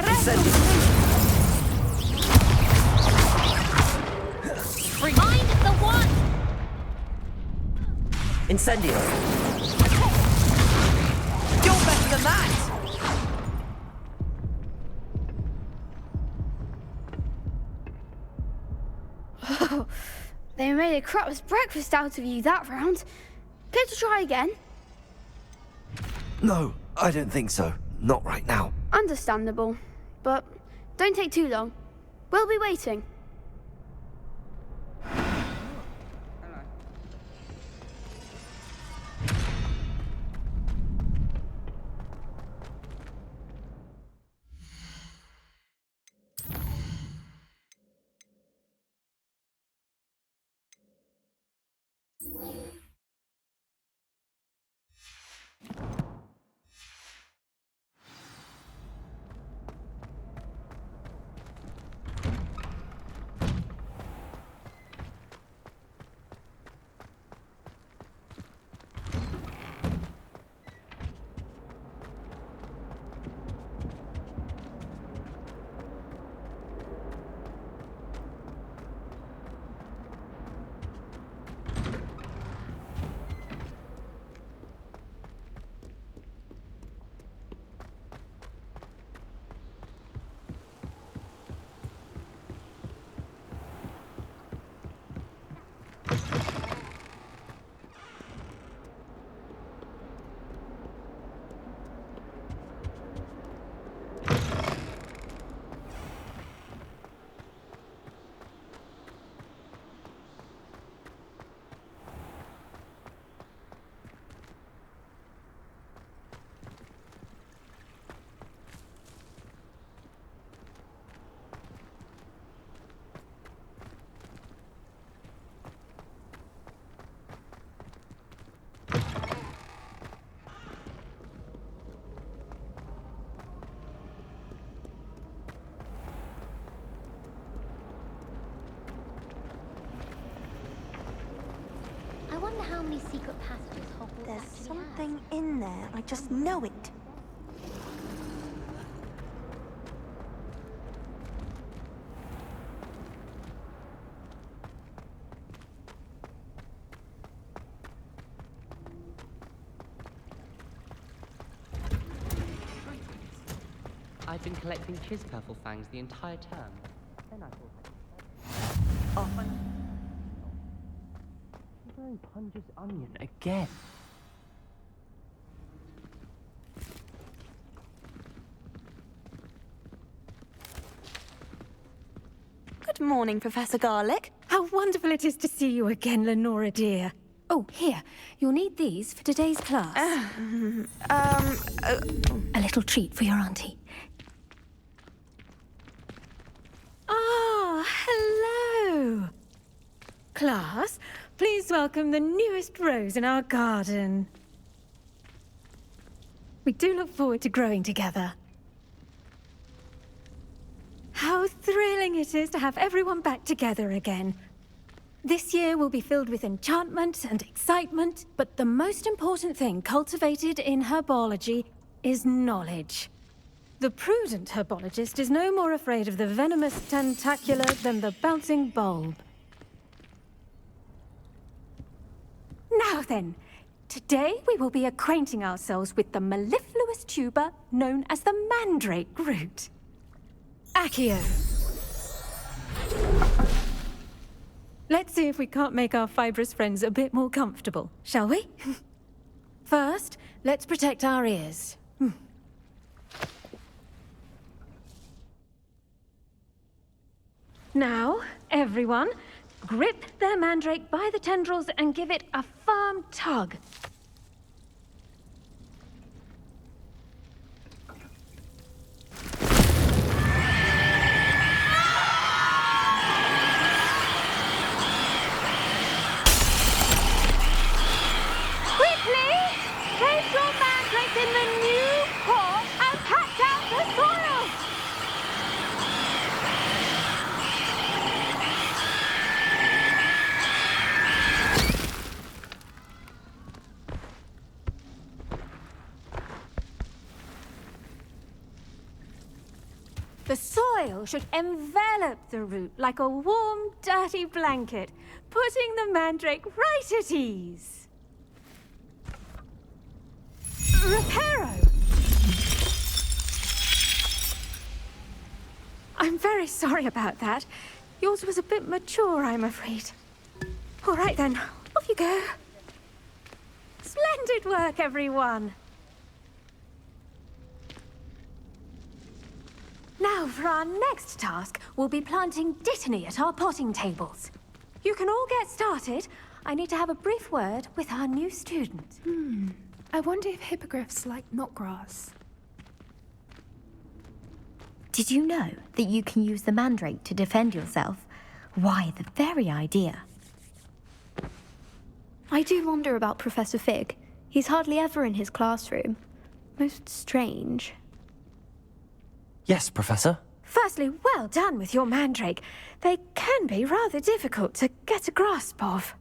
A: Incendio.
H: Find the one!
A: Incendio.
I: You're better than that!
D: Oh, they made a crap's breakfast out of you that round. Care to try again?
A: No, I don't think so. Not right now.
D: Understandable. But don't take too long. We'll be waiting.
H: I wonder how many secret passages Hogwarts
L: There's
H: actually
L: something in there. I just know it.
I: I've been collecting Chiz-Purple fangs the entire term. Then I thought... Often... Very Punja's onion again.
L: Good morning, Professor Garlick.
K: How wonderful it is to see you again, Lenora dear. Oh, here. You'll need these for today's class. A little treat for your auntie. Ah, hello. Class, please welcome the newest rose in our garden. We do look forward to growing together. How thrilling it is to have everyone back together again. This year will be filled with enchantment and excitement, but the most important thing cultivated in herbology is knowledge. The prudent herbologist is no more afraid of the venomous tentacular than the bouncing bulb. Now then, today we will be acquainting ourselves with the mellifluous tuber known as the mandrake root. Accio. Let's see if we can't make our fibrous friends a bit more comfortable, shall we? First, let's protect our ears. Now, everyone, grip their mandrake by the tendrils and give it a firm tug. Quickly, place your mandrake in the new pot and patch out the soil. The soil should envelop the root like a warm, dirty blanket, putting the mandrake right at ease. Reparo! I'm very sorry about that. Yours was a bit mature, I'm afraid. All right then, off you go. Splendid work, everyone. Now, for our next task, we'll be planting dittany at our potting tables. You can all get started. I need to have a brief word with our new student.
O: I wonder if hippogriffs like knotgrass.
P: Did you know that you can use the mandrake to defend yourself? Why, the very idea.
W: I do wonder about Professor Fig. He's hardly ever in his classroom. Most strange.
A: Yes, Professor.
K: Firstly, well done with your mandrake. They can be rather difficult to get a grasp of.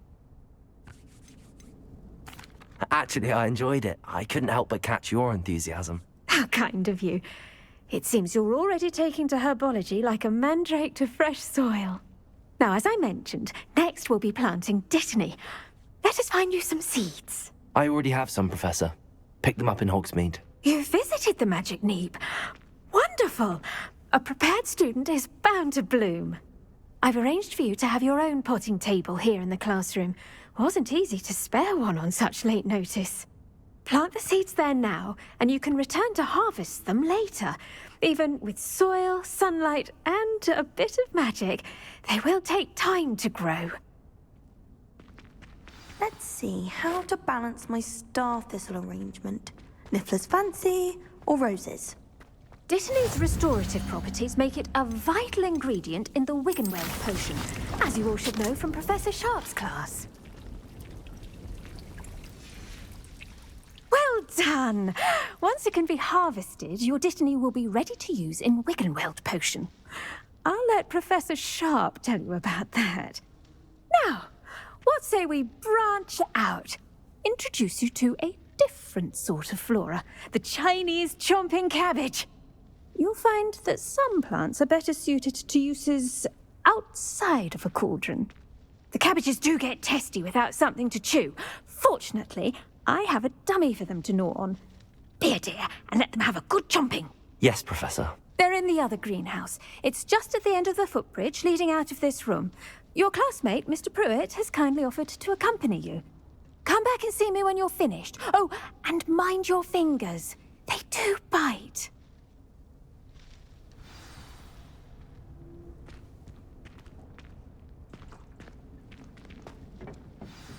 A: Actually, I enjoyed it. I couldn't help but catch your enthusiasm.
K: How kind of you. It seems you're already taking to herbology like a mandrake to fresh soil. Now, as I mentioned, next we'll be planting dittany. Let us find you some seeds.
A: I already have some, Professor. Picked them up in Hogsmeade.
K: You visited the Magic Neep. Wonderful! A prepared student is bound to bloom. I've arranged for you to have your own potting table here in the classroom. Wasn't easy to spare one on such late notice. Plant the seeds there now, and you can return to harvest them later. Even with soil, sunlight, and a bit of magic, they will take time to grow.
M: Let's see how to balance my star thistle arrangement. Niffler's fancy or roses?
K: Dittany's restorative properties make it a vital ingredient in the Wiggenweld potion, as you all should know from Professor Sharp's class. Well done! Once it can be harvested, your dittany will be ready to use in Wiggenweld potion. I'll let Professor Sharp tell you about that. Now, what say we branch out? Introduce you to a different sort of flora, the Chinese chomping cabbage. You'll find that some plants are better suited to uses outside of a cauldron. The cabbages do get testy without something to chew. Fortunately, I have a dummy for them to gnaw on. Be a dear and let them have a good chomping.
A: Yes, Professor.
K: They're in the other greenhouse. It's just at the end of the footbridge leading out of this room. Your classmate, Mr. Pruitt, has kindly offered to accompany you. Come back and see me when you're finished. Oh, and mind your fingers. They do bite.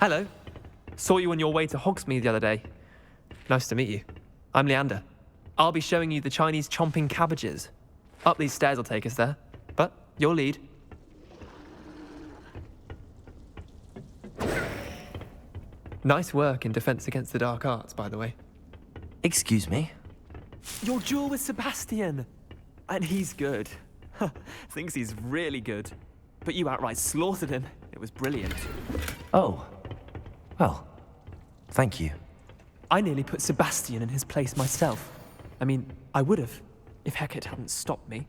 X: Hello. Saw you on your way to Hogsmeade the other day. Nice to meet you. I'm Leander. I'll be showing you the Chinese chomping cabbages. Up these stairs will take us there. But your lead. Nice work in Defense Against the Dark Arts, by the way.
A: Excuse me?
X: Your duel with Sebastian! And he's good. Thinks he's really good. But you outright slaughtered him. It was brilliant.
A: Oh. Well, thank you.
X: I nearly put Sebastian in his place myself. I mean, I would have, if Hecate hadn't stopped me.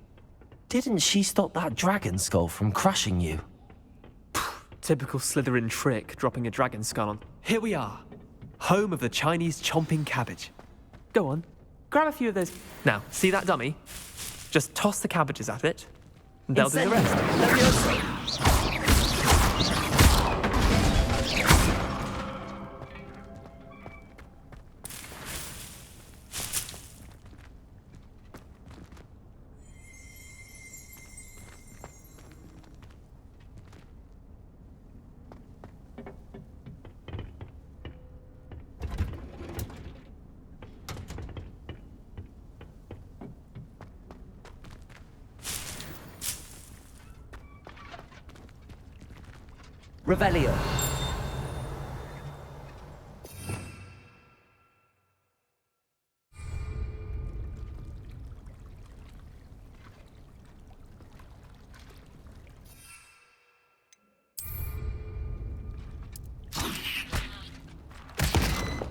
A: Didn't she stop that dragon skull from crushing you?
X: Typical Slytherin trick, dropping a dragon skull on Here we are, home of the Chinese chomping cabbage. Go on, grab a few of those. Now, see that dummy? Just toss the cabbages at it, and they'll do the rest.
I: Revelio.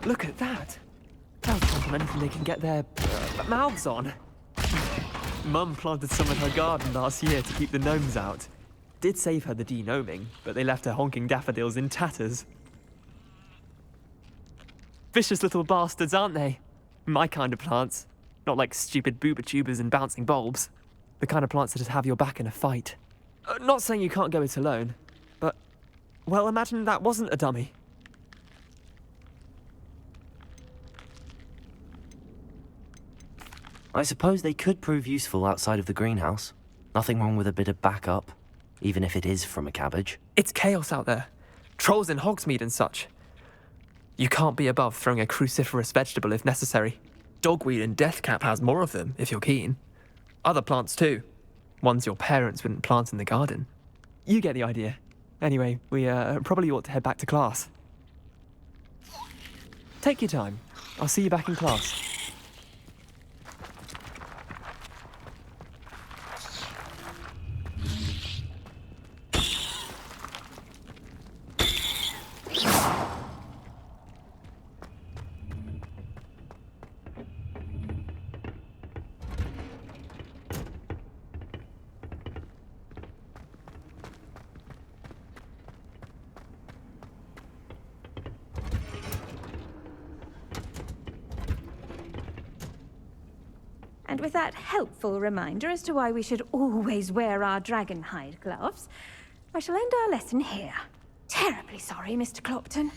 X: Look at that. They'll chomp on anything they can get their mouths on. Mum planted some in her garden last year to keep the gnomes out. Did save her the denoming, but they left her honking daffodils in tatters. Vicious little bastards, aren't they? My kind of plants. Not like stupid booba tubers and bouncing bulbs. The kind of plants that just have your back in a fight. Not saying you can't go it alone, but, well, imagine that wasn't a dummy.
A: I suppose they could prove useful outside of the greenhouse. Nothing wrong with a bit of backup, even if it is from a cabbage.
X: It's chaos out there. Trolls in Hogsmeade and such. You can't be above throwing a cruciferous vegetable if necessary. Dogweed and deathcap has more of them, if you're keen. Other plants too. Ones your parents wouldn't plant in the garden. You get the idea. Anyway, we probably ought to head back to class. Take your time. I'll see you back in class.
K: And with that helpful reminder as to why we should always wear our dragon hide gloves, I shall end our lesson here. Terribly sorry, Mr. Clopton.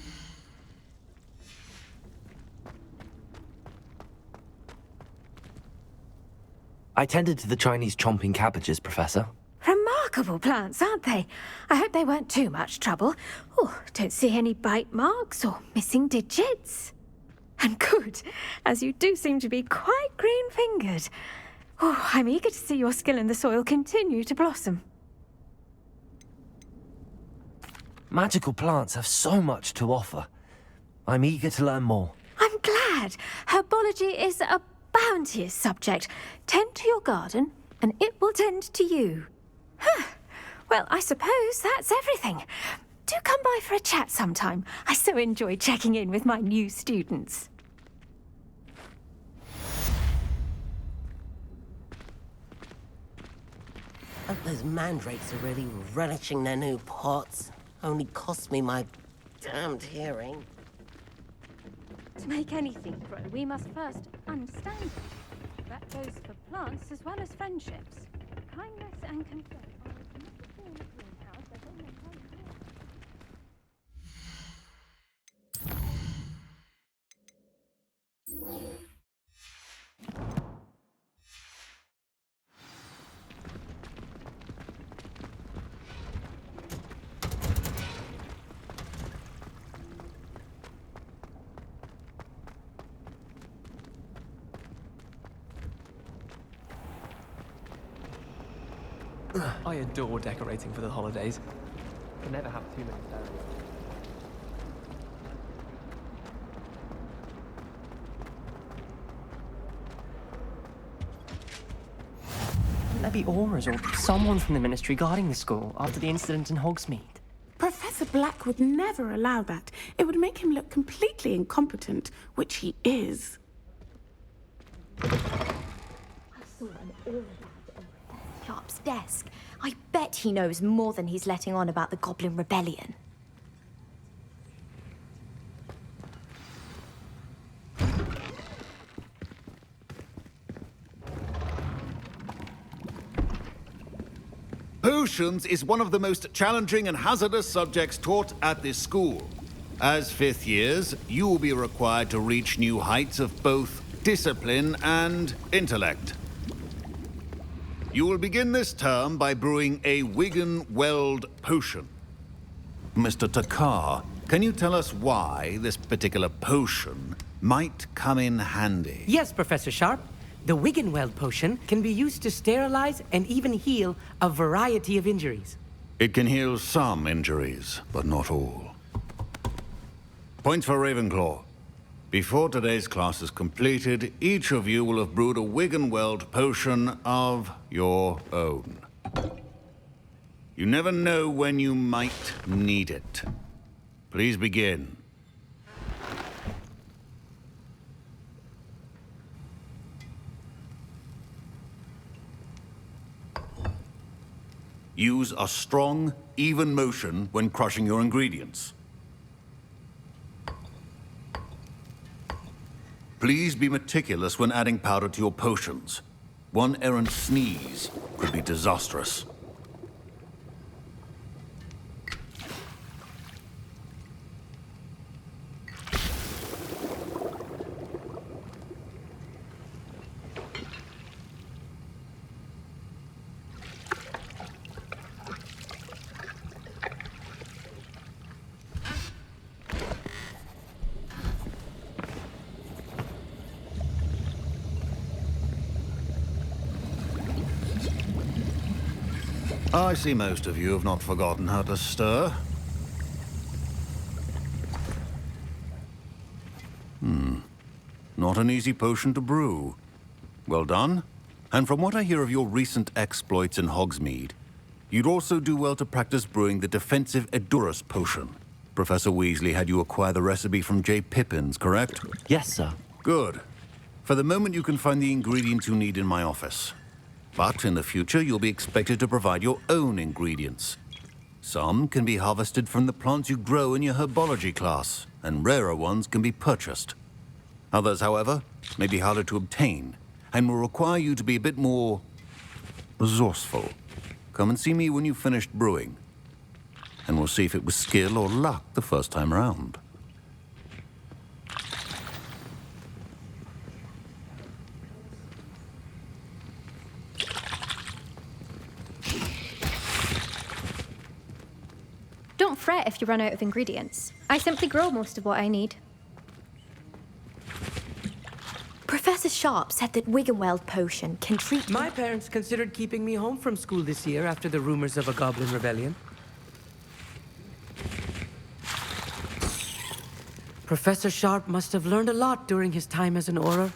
A: I tended to the Chinese chomping cabbages, Professor.
K: Remarkable plants, aren't they? I hope they weren't too much trouble. Oh, don't see any bite marks or missing digits. And good, as you do seem to be quite green-fingered. Oh, I'm eager to see your skill in the soil continue to blossom.
A: Magical plants have so much to offer. I'm eager to learn more.
K: I'm glad. Herbology is a bounteous subject. Tend to your garden, and it will tend to you. Huh. Well, I suppose that's everything. Do come by for a chat sometime. I so enjoy checking in with my new students.
G: Hope those mandrakes are really relishing their new pots. Only cost me my damned hearing.
K: To make anything grow, we must first understand it. That goes for plants as well as friendships. Kindness and concern are as much a thing in the greenhouse as in the
X: I adore decorating for the holidays. Can never have too many fairies.
I: There be auras or someone from the ministry guarding the school after the incident in Hogsmeade.
F: Professor Black would never allow that. It would make him look completely incompetent, which he is.
P: I saw an aura on Sharp's desk. I bet he knows more than he's letting on about the Goblin Rebellion.
J: Potions is one of the most challenging and hazardous subjects taught at this school. As fifth years, you will be required to reach new heights of both discipline and intellect. You will begin this term by brewing a Wiggenweld potion. Mr. Takar, can you tell us why this particular potion might come in handy?
N: Yes, Professor Sharp. The Wiggenweld potion can be used to sterilize and even heal a variety of injuries.
J: It can heal some injuries, but not all. Points for Ravenclaw. Before today's class is completed, each of you will have brewed a Wiggenweld potion of your own. You never know when you might need it. Please begin. Use a strong, even motion when crushing your ingredients. Please be meticulous when adding powder to your potions. One errant sneeze could be disastrous. I see most of you have not forgotten how to stir. Not an easy potion to brew. Well done. And from what I hear of your recent exploits in Hogsmeade, you'd also do well to practice brewing the defensive Edurus potion. Professor Weasley had you acquire the recipe from J. Pippins, correct?
A: Yes, sir.
J: Good. For the moment, you can find the ingredients you need in my office. But in the future, you'll be expected to provide your own ingredients. Some can be harvested from the plants you grow in your herbology class, and rarer ones can be purchased. Others, however, may be harder to obtain, and will require you to be a bit more resourceful. Come and see me when you've finished brewing, and we'll see if it was skill or luck the first time around.
K: Don't fret if you run out of ingredients. I simply grow most of what I need.
P: Professor Sharp said that Wiggenweld potion can treat...
N: My parents considered keeping me home from school this year after the rumors of a goblin rebellion. Professor Sharp must have learned a lot during his time as an Auror.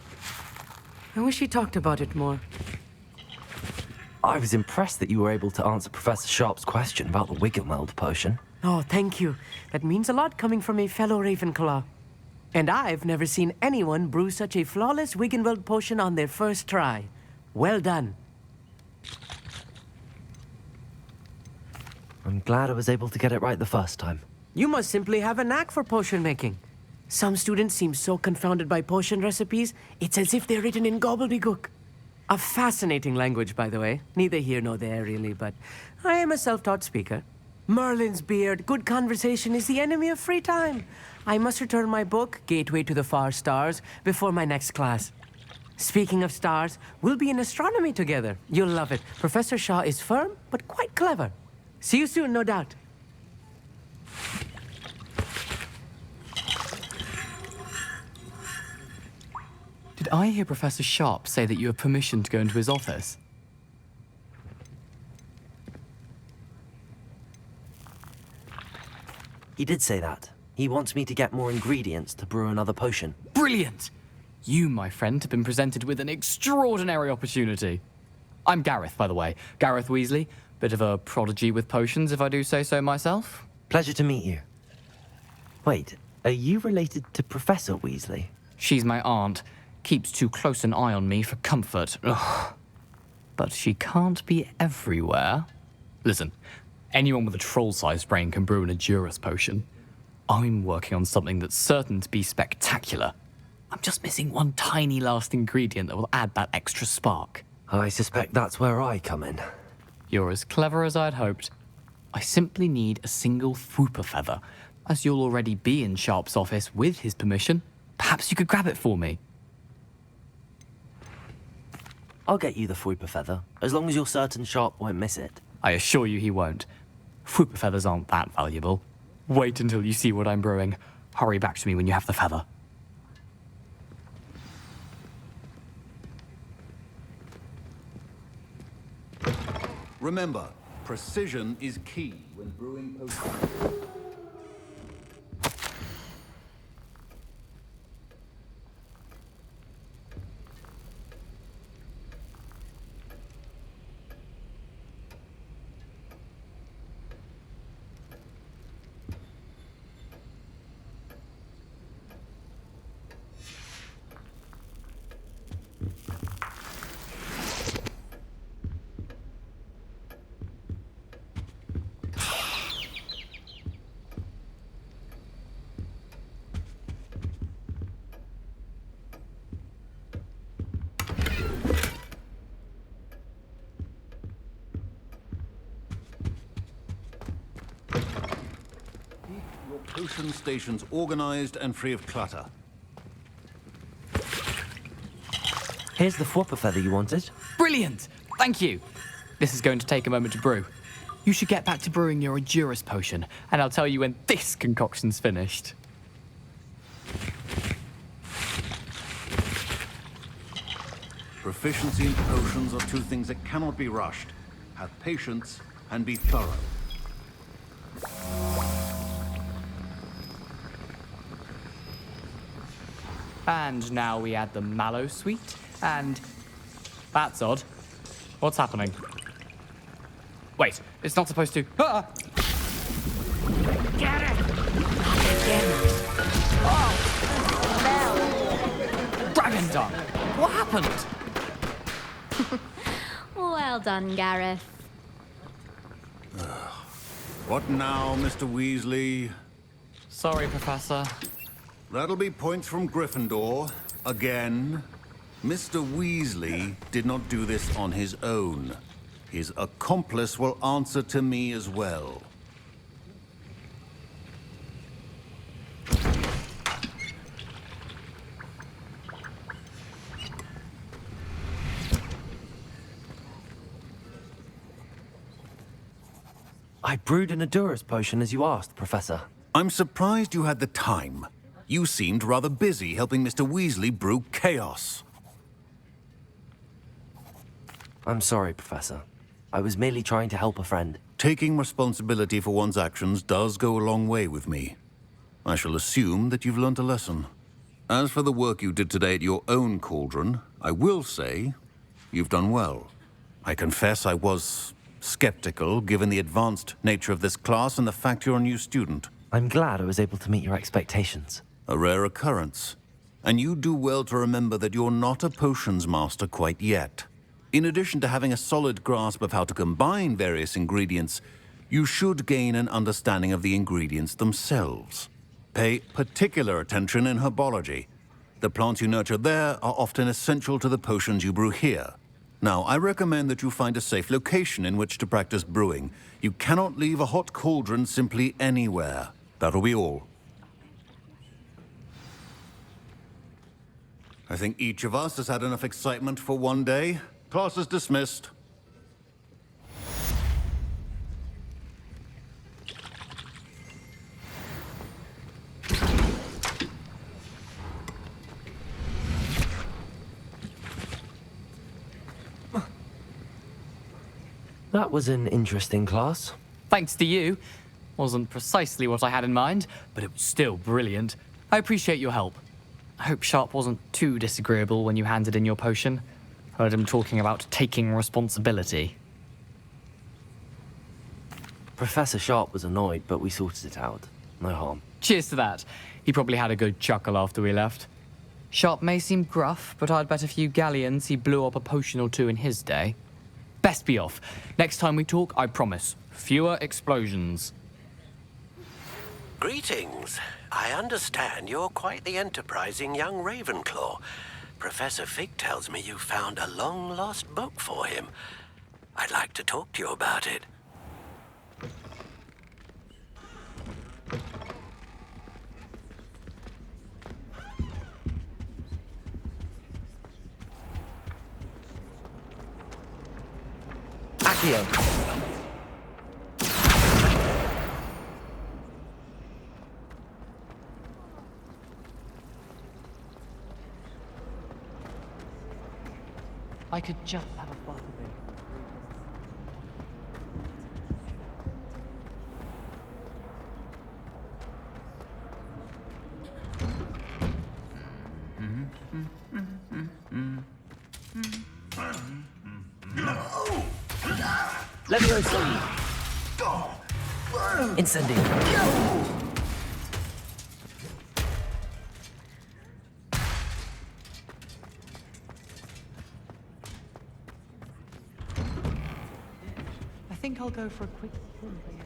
N: I wish he talked about it more.
A: I was impressed that you were able to answer Professor Sharp's question about the Wiggenweld potion.
N: Oh, thank you. That means a lot coming from a fellow Ravenclaw. And I've never seen anyone brew such a flawless Wiggenweld potion on their first try. Well done.
A: I'm glad I was able to get it right the first time.
N: You must simply have a knack for potion making. Some students seem so confounded by potion recipes, it's as if they're written in gobbledygook. A fascinating language, by the way. Neither here nor there, really, but I am a self-taught speaker. Merlin's beard, good conversation is the enemy of free time. I must return my book, Gateway to the Far Stars, before my next class. Speaking of stars, we'll be in astronomy together. You'll love it. Professor Shaw is firm, but quite clever. See you soon, no doubt.
S: Did I hear Professor Sharp say that you have permission to go into his office?
A: He did say that. He wants me to get more ingredients to brew another potion.
S: Brilliant! You, my friend, have been presented with an extraordinary opportunity. I'm Gareth, by the way. Gareth Weasley. Bit of a prodigy with potions, if I do say so myself.
A: Pleasure to meet you. Wait, are you related to Professor Weasley?
S: She's my aunt. Keeps too close an eye on me for comfort. Ugh. But she can't be everywhere. Listen, anyone with a troll-sized brain can brew an Edurus potion. I'm working on something that's certain to be spectacular. I'm just missing one tiny last ingredient that will add that extra spark.
A: I suspect that's where I come in.
S: You're as clever as I'd hoped. I simply need a single Fwooper feather. As you'll already be in Sharp's office with his permission, perhaps you could grab it for me.
A: I'll get you the Fwooper feather, as long as you're certain Sharp won't miss it.
S: I assure you he won't. Fwooper feathers aren't that valuable. Wait until you see what I'm brewing. Hurry back to me when you have the feather.
J: Remember, precision is key when brewing potions. Potion stations organized and free of clutter.
A: Here's the Fwooper feather you wanted.
S: Brilliant! Thank you! This is going to take a moment to brew. You should get back to brewing your Edurus potion, and I'll tell you when this concoction's finished.
J: Proficiency in potions are two things that cannot be rushed. Have patience and be thorough.
S: And now we add the mallow sweet, and... That's odd. What's happening? Wait, it's not supposed to... Ah!
L: Get it!
S: Oh! Dragon Dung! What happened?
B: Well done, Gareth.
J: What now, Mr. Weasley?
S: Sorry, Professor.
J: That'll be points from Gryffindor. Again. Mr. Weasley did not do this on his own. His accomplice will answer to me as well.
A: I brewed an Edurus potion as you asked, Professor.
J: I'm surprised you had the time. You seemed rather busy helping Mr. Weasley brew chaos.
A: I'm sorry, Professor. I was merely trying to help a friend.
J: Taking responsibility for one's actions does go a long way with me. I shall assume that you've learnt a lesson. As for the work you did today at your own cauldron, I will say you've done well. I confess I was skeptical, given the advanced nature of this class and the fact you're a new student.
A: I'm glad I was able to meet your expectations.
J: A rare occurrence. And you do well to remember that you're not a potions master quite yet. In addition to having a solid grasp of how to combine various ingredients, you should gain an understanding of the ingredients themselves. Pay particular attention in herbology. The plants you nurture there are often essential to the potions you brew here. Now, I recommend that you find a safe location in which to practice brewing. You cannot leave a hot cauldron simply anywhere. That'll be all. I think each of us has had enough excitement for one day. Class is dismissed.
A: That was an interesting class.
S: Thanks to you. Wasn't precisely what I had in mind, but it was still brilliant. I appreciate your help. I hope Sharp wasn't too disagreeable when you handed in your potion. Heard him talking about taking responsibility.
A: Professor Sharp was annoyed, but we sorted it out. No harm.
S: Cheers to that. He probably had a good chuckle after we left. Sharp may seem gruff, but I'd bet a few galleons he blew up a potion or two in his day. Best be off. Next time we talk, I promise, fewer explosions.
C: Greetings. I understand you're quite the enterprising young Ravenclaw. Professor Fig tells me you found a long-lost book for him. I'd like to talk to you about it.
A: Accio.
I: I could just have a bath of it.
A: Levioso. Incendio.
I: I think I'll go for a quick swim.